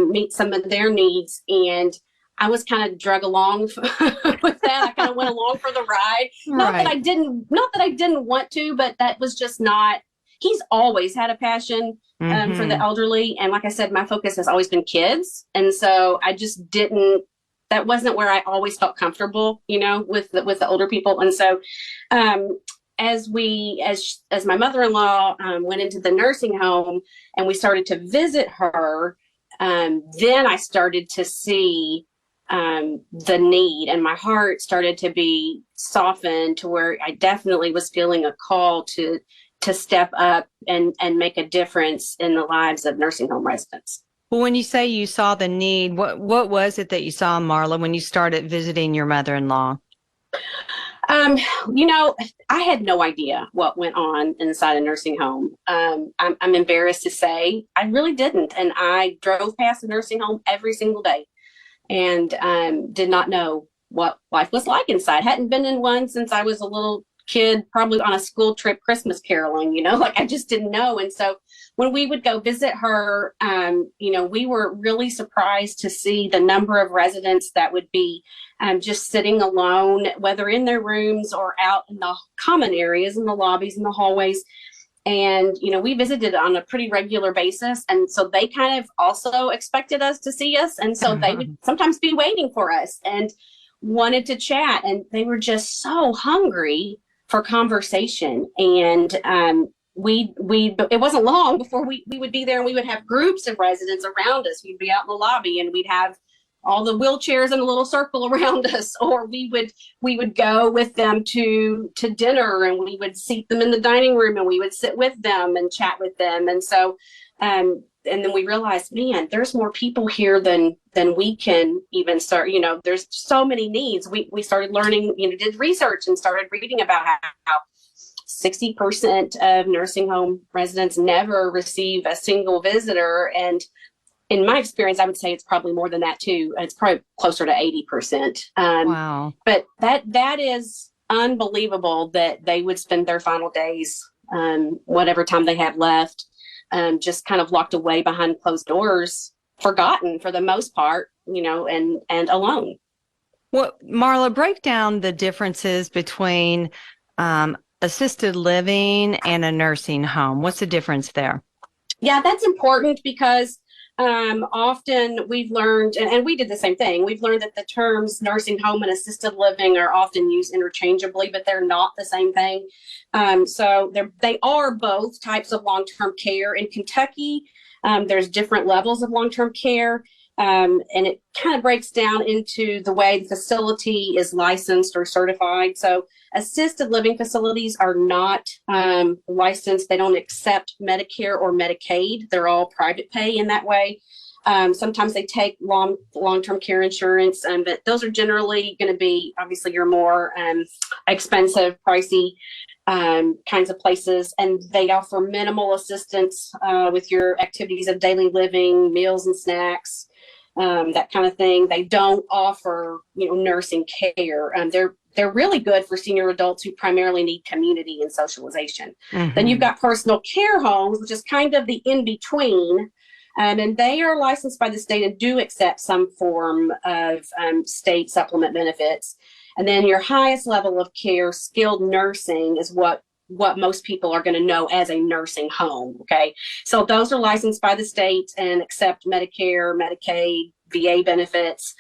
meet some of their needs. And I was kind of drug along with that. I kind of went along for the ride. Not that I didn't want to, but that was just not. He's always had a passion for the elderly, and like I said, my focus has always been kids, and so I just didn't. That wasn't where I always felt comfortable, with the older people. And so, as my mother-in-law went into the nursing home and we started to visit her, then I started to see the need, and my heart started to be softened to where I definitely was feeling a call to step up and make a difference in the lives of nursing home residents. Well, when you say you saw the need, what was it that you saw, Marla, when you started visiting your mother-in-law? I had no idea what went on inside a nursing home. I'm embarrassed to say I really didn't. And I drove past a nursing home every single day and did not know what life was like inside. Hadn't been in one since I was a little kid, probably on a school trip, Christmas caroling, I just didn't know. And so when we would go visit her, we were really surprised to see the number of residents that would be just sitting alone, whether in their rooms or out in the common areas, in the lobbies, in the hallways. And, we visited on a pretty regular basis. And so they kind of also expected us to see us. And so they would sometimes be waiting for us and wanted to chat. And they were just so hungry for conversation. And it wasn't long before we would be there, and we would have groups of residents around us. We'd be out in the lobby and we'd have all the wheelchairs in a little circle around us, or we would go with them to dinner, and we would seat them in the dining room and we would sit with them and chat with them. And so and then we realized, man, there's more people here than we can even start. There's so many needs. We started learning, did research and started reading about how 60% of nursing home residents never receive a single visitor. And in my experience, I would say it's probably more than that too. It's probably closer to 80%. Wow. But that is unbelievable that they would spend their final days, whatever time they have left, just kind of locked away behind closed doors, forgotten for the most part, and alone. Well, Marla, break down the differences between assisted living and a nursing home. What's the difference there? Yeah, that's important because often we've learned, and we did the same thing, we've learned that the terms nursing home and assisted living are often used interchangeably, but they're not the same thing. So they are both types of long-term care. In Kentucky, there's different levels of long-term care, and it kind of breaks down into the way the facility is licensed or certified. So assisted living facilities are not licensed. They don't accept Medicare or Medicaid. They're all private pay in that way. Sometimes they take long-term care insurance, but those are generally going to be obviously your more expensive, pricey kinds of places. And they offer minimal assistance with your activities of daily living, meals and snacks, that kind of thing. They don't offer, nursing care. They're really good for senior adults who primarily need community and socialization. Mm-hmm. Then you've got personal care homes, which is kind of the in-between. And they are licensed by the state and do accept some form of state supplement benefits. And then your highest level of care, skilled nursing, is what most people are going to know as a nursing home. Okay. So those are licensed by the state and accept Medicare, Medicaid, VA benefits.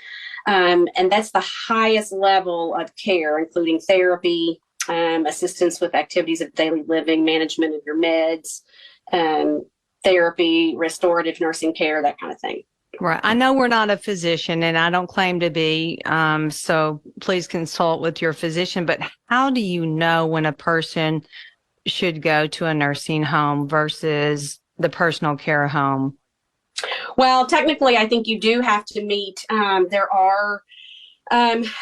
And that's the highest level of care, including therapy, assistance with activities of daily living, management of your meds, therapy, restorative nursing care, that kind of thing. Right. I know we're not a physician and I don't claim to be. So please consult with your physician. But how do you know when a person should go to a nursing home versus the personal care home? Well, technically, I think you do have to meet. There are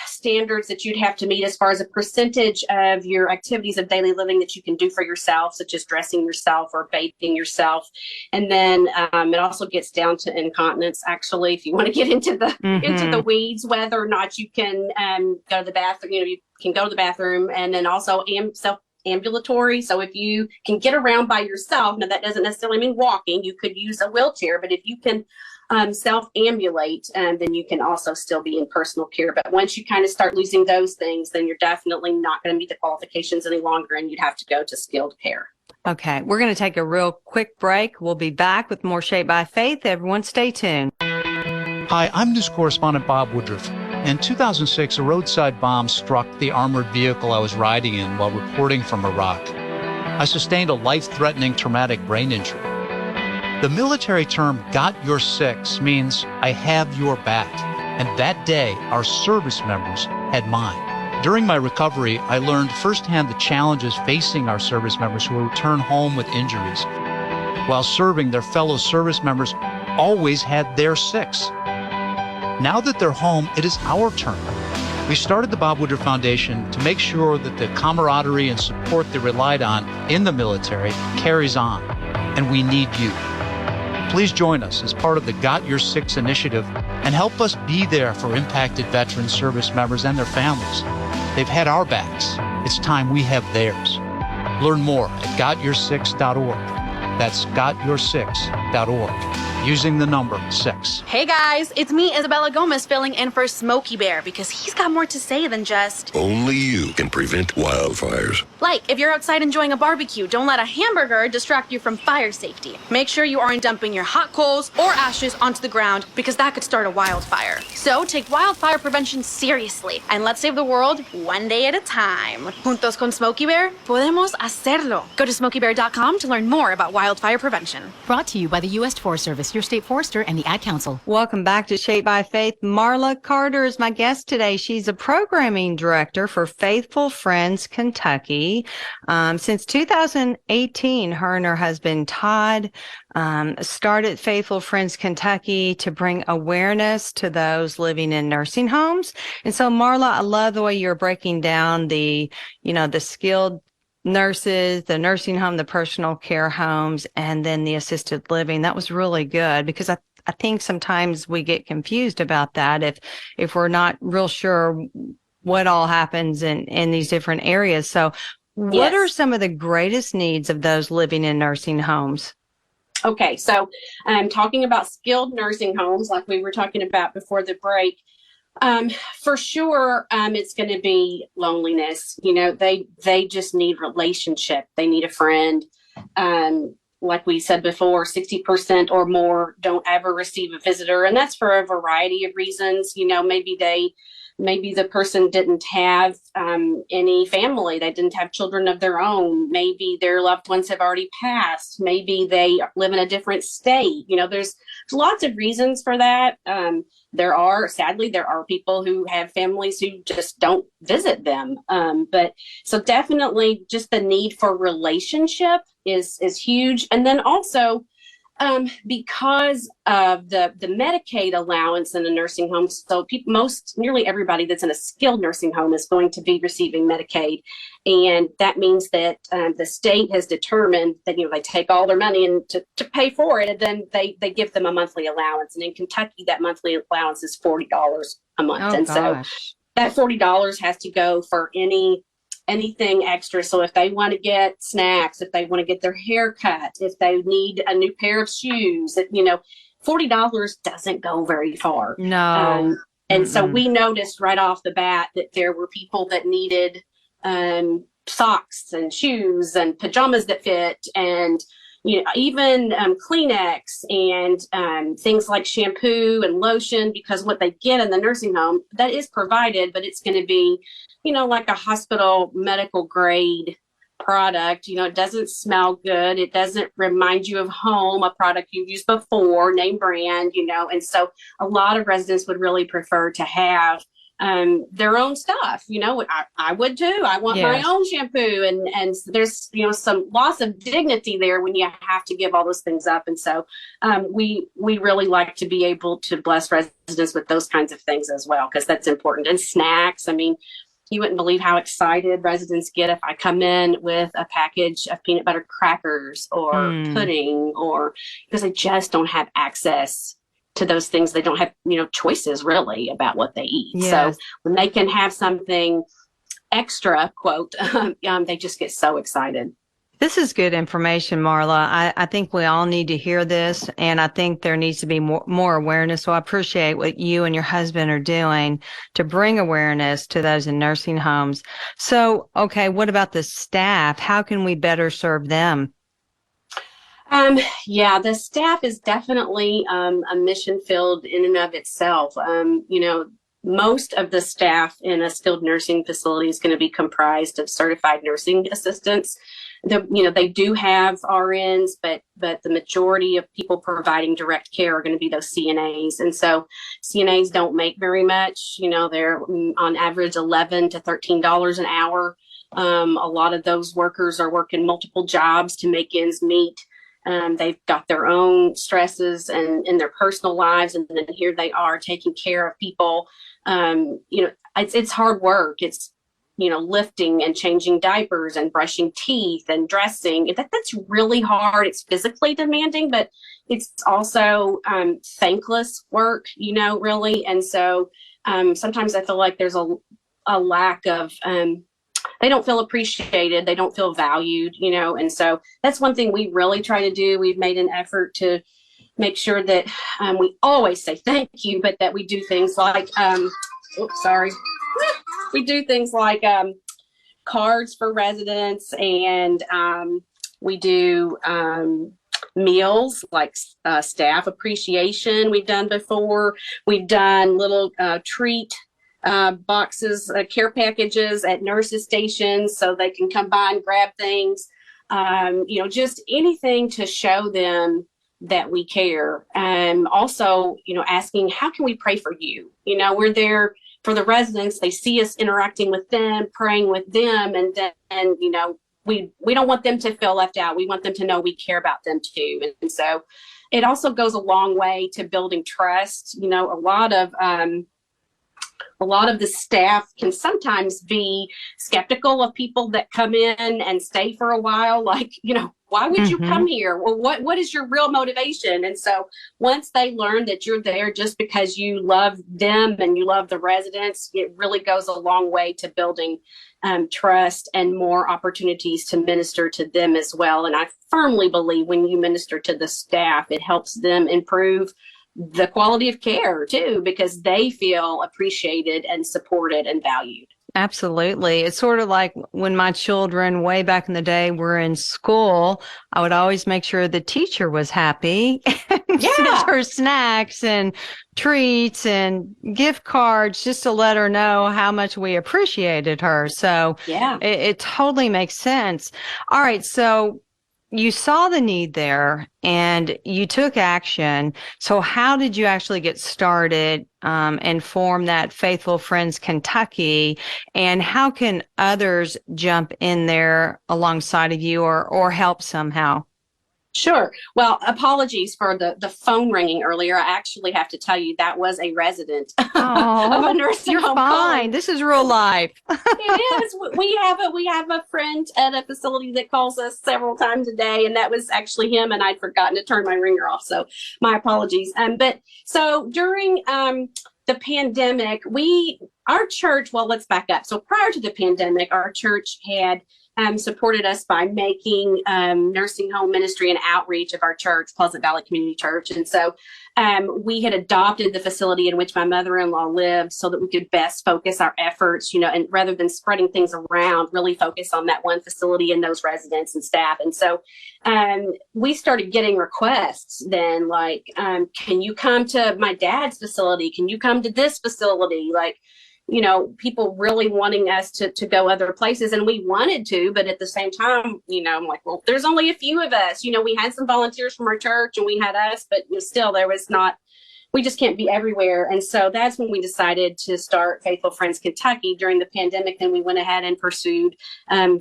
standards that you'd have to meet as far as a percentage of your activities of daily living that you can do for yourself, such as dressing yourself or bathing yourself. And then it also gets down to incontinence. Actually, if you want to get into the weeds, whether or not you can go to the bathroom, you can go to the bathroom, and then also self-ambulatory. So if you can get around by yourself, now that doesn't necessarily mean walking. You could use a wheelchair, but if you can self-ambulate, then you can also still be in personal care. But once you kind of start losing those things, then you're definitely not going to meet the qualifications any longer, and you'd have to go to skilled care. Okay, we're going to take a real quick break. We'll be back with more Shaped by Faith. Everyone stay tuned. Hi, I'm news correspondent Bob Woodruff. In 2006, a roadside bomb struck the armored vehicle I was riding in while reporting from Iraq. I sustained a life-threatening traumatic brain injury. The military term "got your six" means I have your back, and that day our service members had mine. During my recovery, I learned firsthand the challenges facing our service members who return home with injuries. While serving, their fellow service members always had their six. Now that they're home, it is our turn. We started the Bob Woodruff Foundation to make sure that the camaraderie and support they relied on in the military carries on, and we need you. Please join us as part of the Got Your Six initiative and help us be there for impacted veteran service members and their families. They've had our backs. It's time we have theirs. Learn more at gotyoursix.org. That's gotyoursix.org. Using the number 6. Hey guys, it's me, Isabella Gomez, filling in for Smokey Bear because he's got more to say than just... Only you can prevent wildfires. Like, if you're outside enjoying a barbecue, don't let a hamburger distract you from fire safety. Make sure you aren't dumping your hot coals or ashes onto the ground because that could start a wildfire. So take wildfire prevention seriously and let's save the world one day at a time. Juntos con Smokey Bear, podemos hacerlo. Go to smokeybear.com to learn more about wildfire prevention. Brought to you by the U.S. Forest Service, your state forester, and the Ad Council. Welcome back to Shaped by Faith. Marla Carter is my guest today. She's a programming director for Faithful Friends Kentucky. Since 2018, her and her husband Todd started Faithful Friends Kentucky to bring awareness to those living in nursing homes. And so, Marla, I love the way you're breaking down the skilled nurses, the nursing home, the personal care homes, and then the assisted living. That was really good because I think sometimes we get confused about that if we're not real sure what all happens in these different areas. So what are some of the greatest needs of those living in nursing homes? Okay, so talking about skilled nursing homes, like we were talking about before the break, for sure, it's going to be loneliness. They just need relationship. They need a friend. Like we said before, 60% or more don't ever receive a visitor. And that's for a variety of reasons. Maybe the person didn't have any family. They didn't have children of their own. Maybe their loved ones have already passed. Maybe they live in a different state. There's lots of reasons for that. Sadly, there are people who have families who just don't visit them. But so definitely just the need for relationship is huge. And then also, because of the Medicaid allowance in a nursing home, so nearly everybody that's in a skilled nursing home is going to be receiving Medicaid, and that means that the state has determined that they take all their money and to pay for it, and then they give them a monthly allowance. And in Kentucky, that monthly allowance is $40 a month, so that $40 has to go for anything extra. So if they want to get snacks, if they want to get their hair cut, if they need a new pair of shoes, $40 doesn't go very far. No. And so we noticed right off the bat that there were people that needed socks and shoes and pajamas that fit and even Kleenex and things like shampoo and lotion, because what they get in the nursing home, that is provided, but it's going to be, like a hospital medical grade product. It doesn't smell good. It doesn't remind you of home, a product you've used before, name brand, and so a lot of residents would really prefer to have their own stuff. I would too. I want my own shampoo, and there's some loss of dignity there when you have to give all those things up. And so we really like to be able to bless residents with those kinds of things as well, because that's important. And snacks. I mean, you wouldn't believe how excited residents get if I come in with a package of peanut butter crackers or pudding, or because they just don't have access to those things. They don't have, choices really about what they eat. Yes. So when they can have something extra, quote, they just get so excited. This is good information, Marla. I think we all need to hear this, and I think there needs to be more awareness. So I appreciate what you and your husband are doing to bring awareness to those in nursing homes. So, okay, what about the staff? How can we better serve them? The staff is definitely a mission field in and of itself. Most of the staff in a skilled nursing facility is going to be comprised of certified nursing assistants. They do have RNs, but the majority of people providing direct care are going to be those CNAs. And so CNAs don't make very much. They're on average $11 to $13 an hour. A lot of those workers are working multiple jobs to make ends meet. They've got their own stresses and in their personal lives, and then here they are taking care of people. It's hard work. It's lifting and changing diapers and brushing teeth and dressing. That's really hard. It's physically demanding, but it's also thankless work, really. And so sometimes I feel like there's a lack of they don't feel appreciated. They don't feel valued, and so that's one thing we really try to do. We've made an effort to make sure that we always say thank you, but that we do things like, we do things like cards for residents, and we do meals like staff appreciation we've done before. We've done little treat boxes, care packages at nurses' stations so they can come by and grab things. Just anything to show them that we care. Also, asking, how can we pray for you? We're there for the residents. They see us interacting with them, praying with them, and then, we don't want them to feel left out. We want them to know we care about them too. And so it also goes a long way to building trust. A lot of the staff can sometimes be skeptical of people that come in and stay for a while. Like, why would you come here? Well, what is your real motivation? And so once they learn that you're there just because you love them and you love the residents, it really goes a long way to building trust and more opportunities to minister to them as well. And I firmly believe when you minister to the staff, it helps them improve the quality of care too, because they feel appreciated and supported and valued. Absolutely. It's sort of like when my children way back in the day were in school, I would always make sure the teacher was happy and send her snacks and treats and gift cards just to let her know how much we appreciated her. So it totally makes sense. All right. So you saw the need there and you took action. So how did you actually get started and form that Faithful Friends Kentucky? And how can others jump in there alongside of you or help somehow? Sure. Well, apologies for the phone ringing earlier. I actually have to tell you that was a resident of a nursing home. You're fine. This is real life. It is. We have a friend at a facility that calls us several times a day, and that was actually him. And I'd forgotten to turn my ringer off, so my apologies. But so during the pandemic, our church. Well, let's back up. So prior to the pandemic, our church had supported us by making nursing home ministry and outreach of our church, Pleasant Valley Community Church. And so we had adopted the facility in which my mother-in-law lived so that we could best focus our efforts, and rather than spreading things around, really focus on that one facility and those residents and staff. And so we started getting requests then, like, can you come to my dad's facility? Can you come to this facility? Like, people really wanting us to go other places, and we wanted to, but at the same time, I'm like, well, there's only a few of us. We had some volunteers from our church and we had us, but still there was not, we just can't be everywhere. And so that's when we decided to start Faithful Friends Kentucky during the pandemic. Then we went ahead and pursued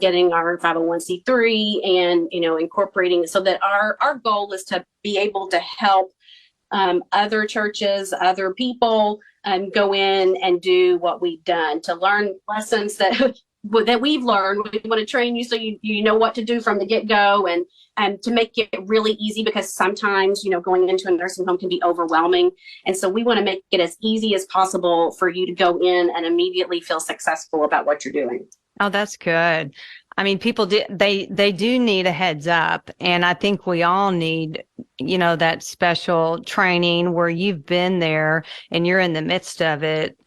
getting our 501c3 and, incorporating so that our goal is to be able to help other churches, other people, go in and do what we've done, to learn lessons that we've learned. We want to train you so you know what to do from the get-go, and to make it really easy, because sometimes, going into a nursing home can be overwhelming. And so we want to make it as easy as possible for you to go in and immediately feel successful about what you're doing. Oh, that's good. I mean, people they do need a heads up. And I think we all need, that special training where you've been there and you're in the midst of it.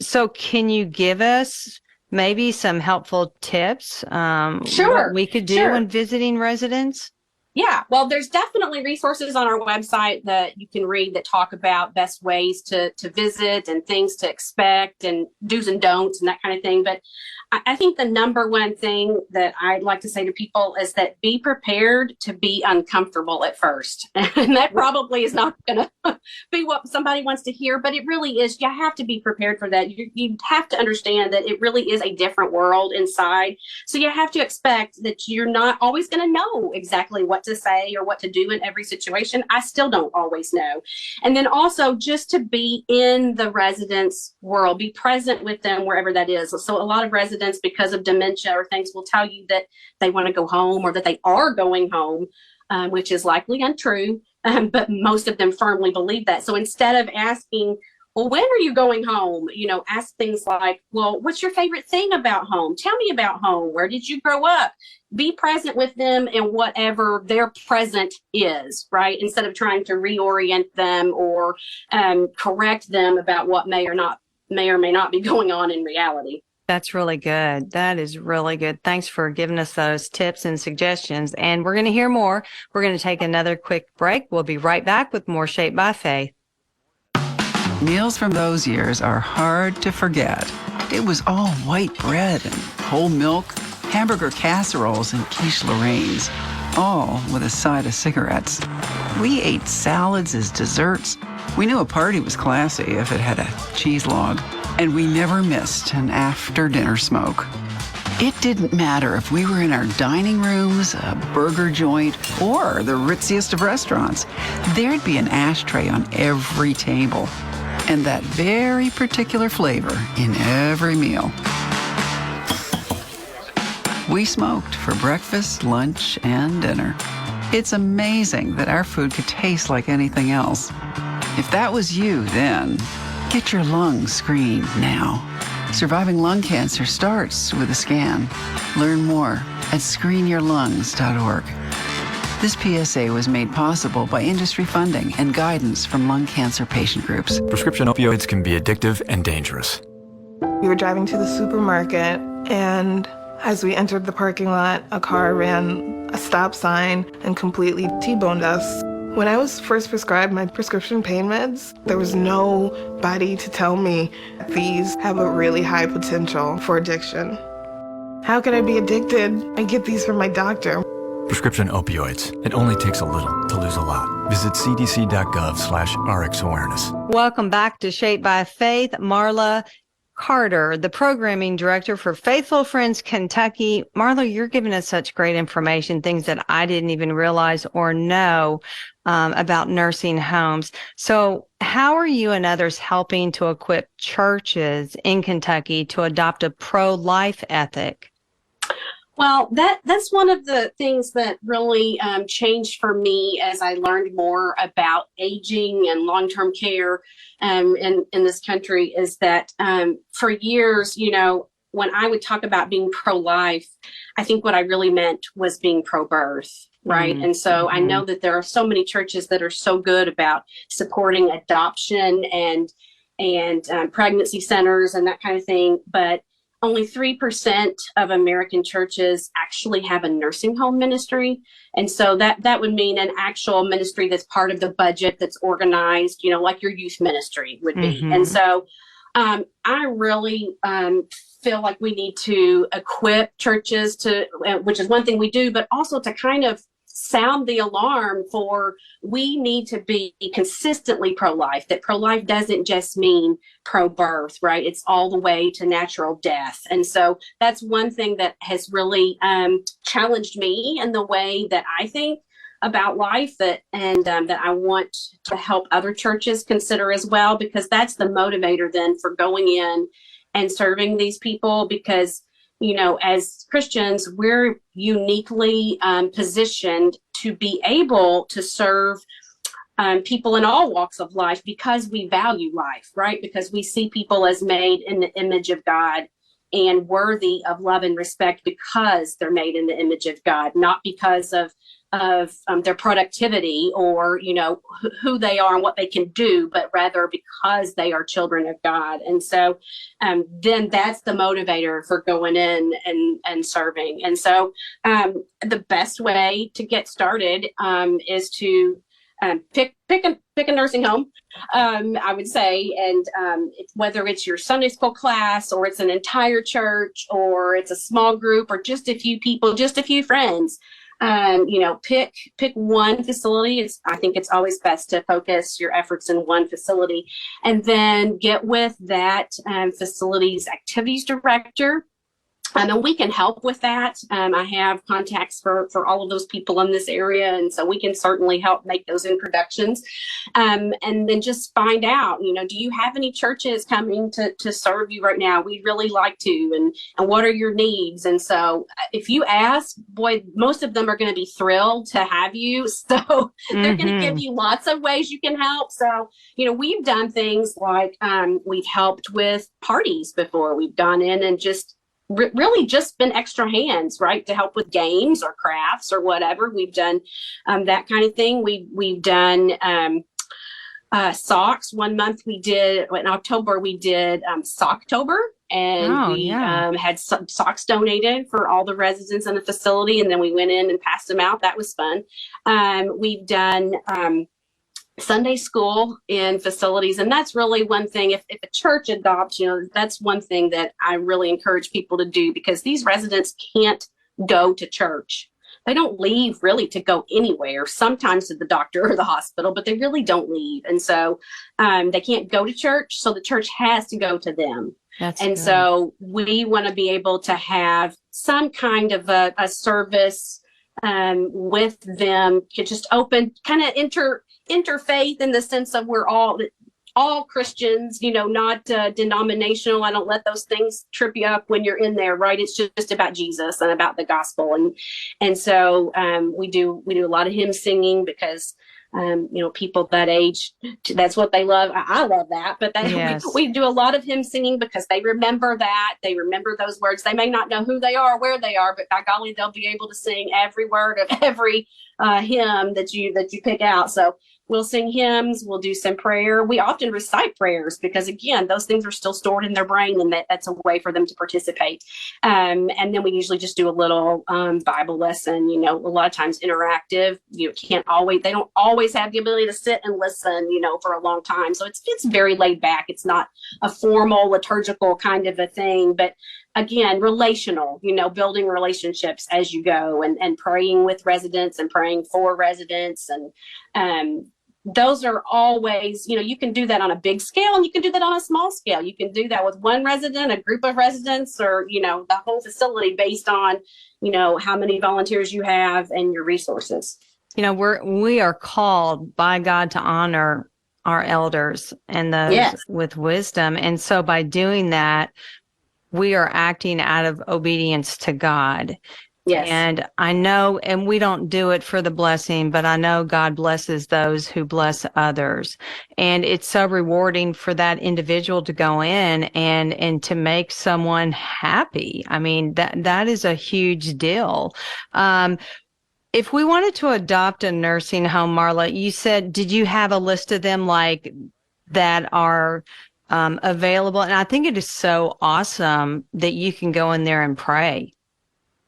So can you give us maybe some helpful tips? Sure. What we could do when visiting residents? Yeah, well, there's definitely resources on our website that you can read that talk about best ways to visit and things to expect and do's and don'ts and that kind of thing. But I think the number one thing that I'd like to say to people is that be prepared to be uncomfortable at first. And that probably is not going to be what somebody wants to hear, but it really is. You have to be prepared for that. You have to understand that it really is a different world inside. So you have to expect that you're not always going to know exactly what to say or what to do in every situation. I still don't always know. And then also just to be in the residents' world, be present with them wherever that is. So a lot of residents, because of dementia or things, will tell you that they want to go home or that they are going home, which is likely untrue. But most of them firmly believe that. So instead of asking, well, when are you going home? Ask things like, well, what's your favorite thing about home? Tell me about home. Where did you grow up? Be present with them in whatever their present is, right? Instead of trying to reorient them or correct them about what may or may not be going on in reality. That's really good. That is really good. Thanks for giving us those tips and suggestions. And we're going to hear more. We're going to take another quick break. We'll be right back with more Shaped by Faith. Meals from those years are hard to forget. It was all white bread and whole milk, hamburger casseroles and quiche Lorraines, all with a side of cigarettes. We ate salads as desserts. We knew a party was classy if it had a cheese log. And we never missed an after-dinner smoke. It didn't matter if we were in our dining rooms, a burger joint, or the ritziest of restaurants. There'd be an ashtray on every table, and that very particular flavor in every meal. We smoked for breakfast, lunch, and dinner. It's amazing that our food could taste like anything else. If that was you then, get your lungs screened now. Surviving lung cancer starts with a scan. Learn more at screenyourlungs.org. This PSA was made possible by industry funding and guidance from lung cancer patient groups. Prescription opioids can be addictive and dangerous. We were driving to the supermarket, and as we entered the parking lot, a car ran a stop sign and completely T-boned us. When I was first prescribed my prescription pain meds, there was nobody to tell me these have a really high potential for addiction. How could I be addicted? I get these from my doctor. Prescription opioids. It only takes a little to lose a lot. Visit cdc.gov/RX awareness. Welcome back to Shaped by Faith. Marla Carter, the programming director for Faithful Friends Kentucky. Marla, you're giving us such great information, things that I didn't even realize or know about nursing homes. So how are you and others helping to equip churches in Kentucky to adopt a pro-life ethic? Well, that's one of the things that really changed for me as I learned more about aging and long-term care in this country, is that for years, when I would talk about being pro-life, I think what I really meant was being pro-birth, right? And so I know that there are so many churches that are so good about supporting adoption and pregnancy centers and that kind of thing, but only 3% of American churches actually have a nursing home ministry. And so that would mean an actual ministry that's part of the budget, that's organized, like your youth ministry would be. And so I really feel like we need to equip churches to, which is one thing we do, but also to kind of sound the alarm for, we need to be consistently pro-life, that pro-life doesn't just mean pro-birth, right? It's all the way to natural death. And so that's one thing that has really challenged me in the way that I think about life, that I want to help other churches consider as well, because that's the motivator then for going in and serving these people, because as Christians, we're uniquely positioned to be able to serve people in all walks of life, because we value life, right? Because we see people as made in the image of God and worthy of love and respect because they're made in the image of God, not because of their productivity or, who they are and what they can do, but rather because they are children of God. And so then that's the motivator for going in and serving. And so the best way to get started is to pick a nursing home, I would say, and whether it's your Sunday school class or it's an entire church or it's a small group or just a few people, just a few friends. Pick one facility. I think it's always best to focus your efforts in one facility, and then get with that facility's activities director. And we can help with that. I have contacts for all of those people in this area. And so we can certainly help make those introductions. And then just find out, do you have any churches coming to serve you right now? We'd really like to. And what are your needs? And so if you ask, boy, most of them are going to be thrilled to have you. So they're going to give you lots of ways you can help. So, we've done things like we've helped with parties before. We've gone in and just really just been extra hands, right, to help with games or crafts or whatever. We've done that kind of thing. We've done socks. One month in October we did Socktober, and had socks donated for all the residents in the facility, and then we went in and passed them out. That was fun. We've done Sunday school in facilities. And that's really one thing. If a church adopts, that's one thing that I really encourage people to do, because these residents can't go to church. They don't leave really to go anywhere, sometimes to the doctor or the hospital, but they really don't leave. And so they can't go to church. So the church has to go to them. So we want to be able to have some kind of a service with them, to just open, kind of interfaith, in the sense of we're all Christians, not denominational. I don't let those things trip you up when you're in there, right? It's just about Jesus and about the gospel. And so we do a lot of hymn singing, because people that age, that's what they love. I love that, but we do a lot of hymn singing because they remember that. They remember those words. They may not know who they are, where they are, but by golly, they'll be able to sing every word of every hymn that you pick out. So we'll sing hymns. We'll do some prayer. We often recite prayers because, again, those things are still stored in their brain, and that's a way for them to participate. And then we usually just do a little Bible lesson, a lot of times interactive. They don't always have the ability to sit and listen, for a long time. So it's very laid back. It's not a formal liturgical kind of a thing, but again, relational, building relationships as you go, and praying with residents and praying for residents. And those are always, you can do that on a big scale, and you can do that on a small scale. You can do that with one resident, a group of residents, or, the whole facility, based on, how many volunteers you have and your resources. We are called by God to honor our elders and those with wisdom. And so by doing that, we are acting out of obedience to God. Yes. And I know, and we don't do it for the blessing, but I know God blesses those who bless others. And it's so rewarding for that individual to go in and to make someone happy. I mean, that is a huge deal. If we wanted to adopt a nursing home, Marla, you said, did you have a list of them like that are available? And I think it is so awesome that you can go in there and pray.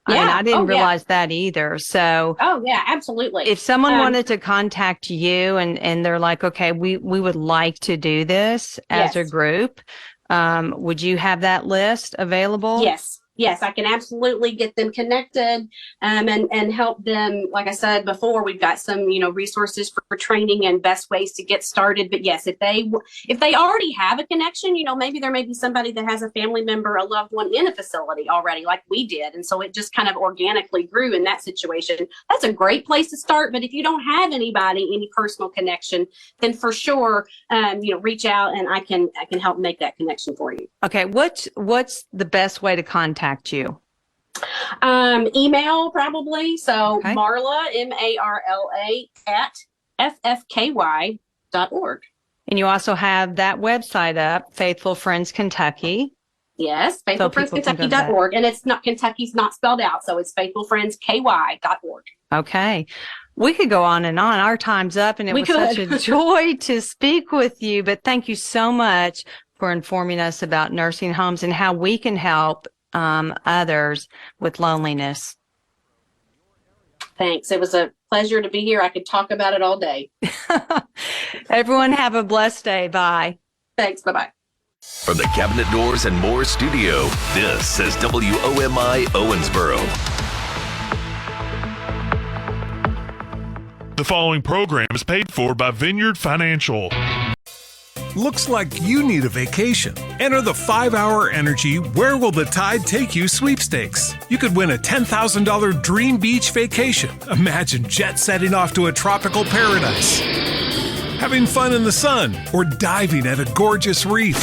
Yeah. I mean, I didn't realize that either. So, yeah, absolutely. If someone wanted to contact you and they're like, okay, we would like to do this as a group, would you have that list available? Yes, I can absolutely get them connected and help them. Like I said before, we've got some, resources for training and best ways to get started. But yes, if they already have a connection, maybe there may be somebody that has a family member, a loved one in a facility already, like we did. And so it just kind of organically grew in that situation. That's a great place to start. But if you don't have any personal connection, then for sure, reach out and I can help make that connection for you. Okay. What's the best way to contact you? Email probably. So Marla, MARLA @ffky.org. And you also have that website up, Faithful Friends Kentucky. Yes, faithfulfriendskentucky.org. And it's not, Kentucky's not spelled out. So it's faithfulfriendsky.org. Okay. We could go on and on. Our time's up, and it was such a joy to speak with you. But thank you so much for informing us about nursing homes and how we can help others with loneliness. Thanks. It was a pleasure to be here. I could talk about it all day. Everyone have a blessed day. Bye. Thanks. Bye-bye. From the Cabinet Doors and More studio, this is WOMI Owensboro. The following program is paid for by Vineyard Financial. Looks like you need a vacation. Enter the 5-Hour Energy Where Will the Tide Take You sweepstakes. You could win a $10,000 dream beach vacation. Imagine jet setting off to a tropical paradise, having fun in the sun, or diving at a gorgeous reef.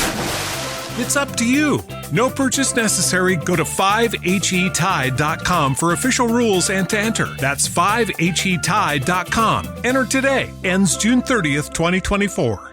It's up to you. No purchase necessary. Go to 5HETide.com for official rules and to enter. That's 5HETide.com. Enter today. Ends June 30th, 2024.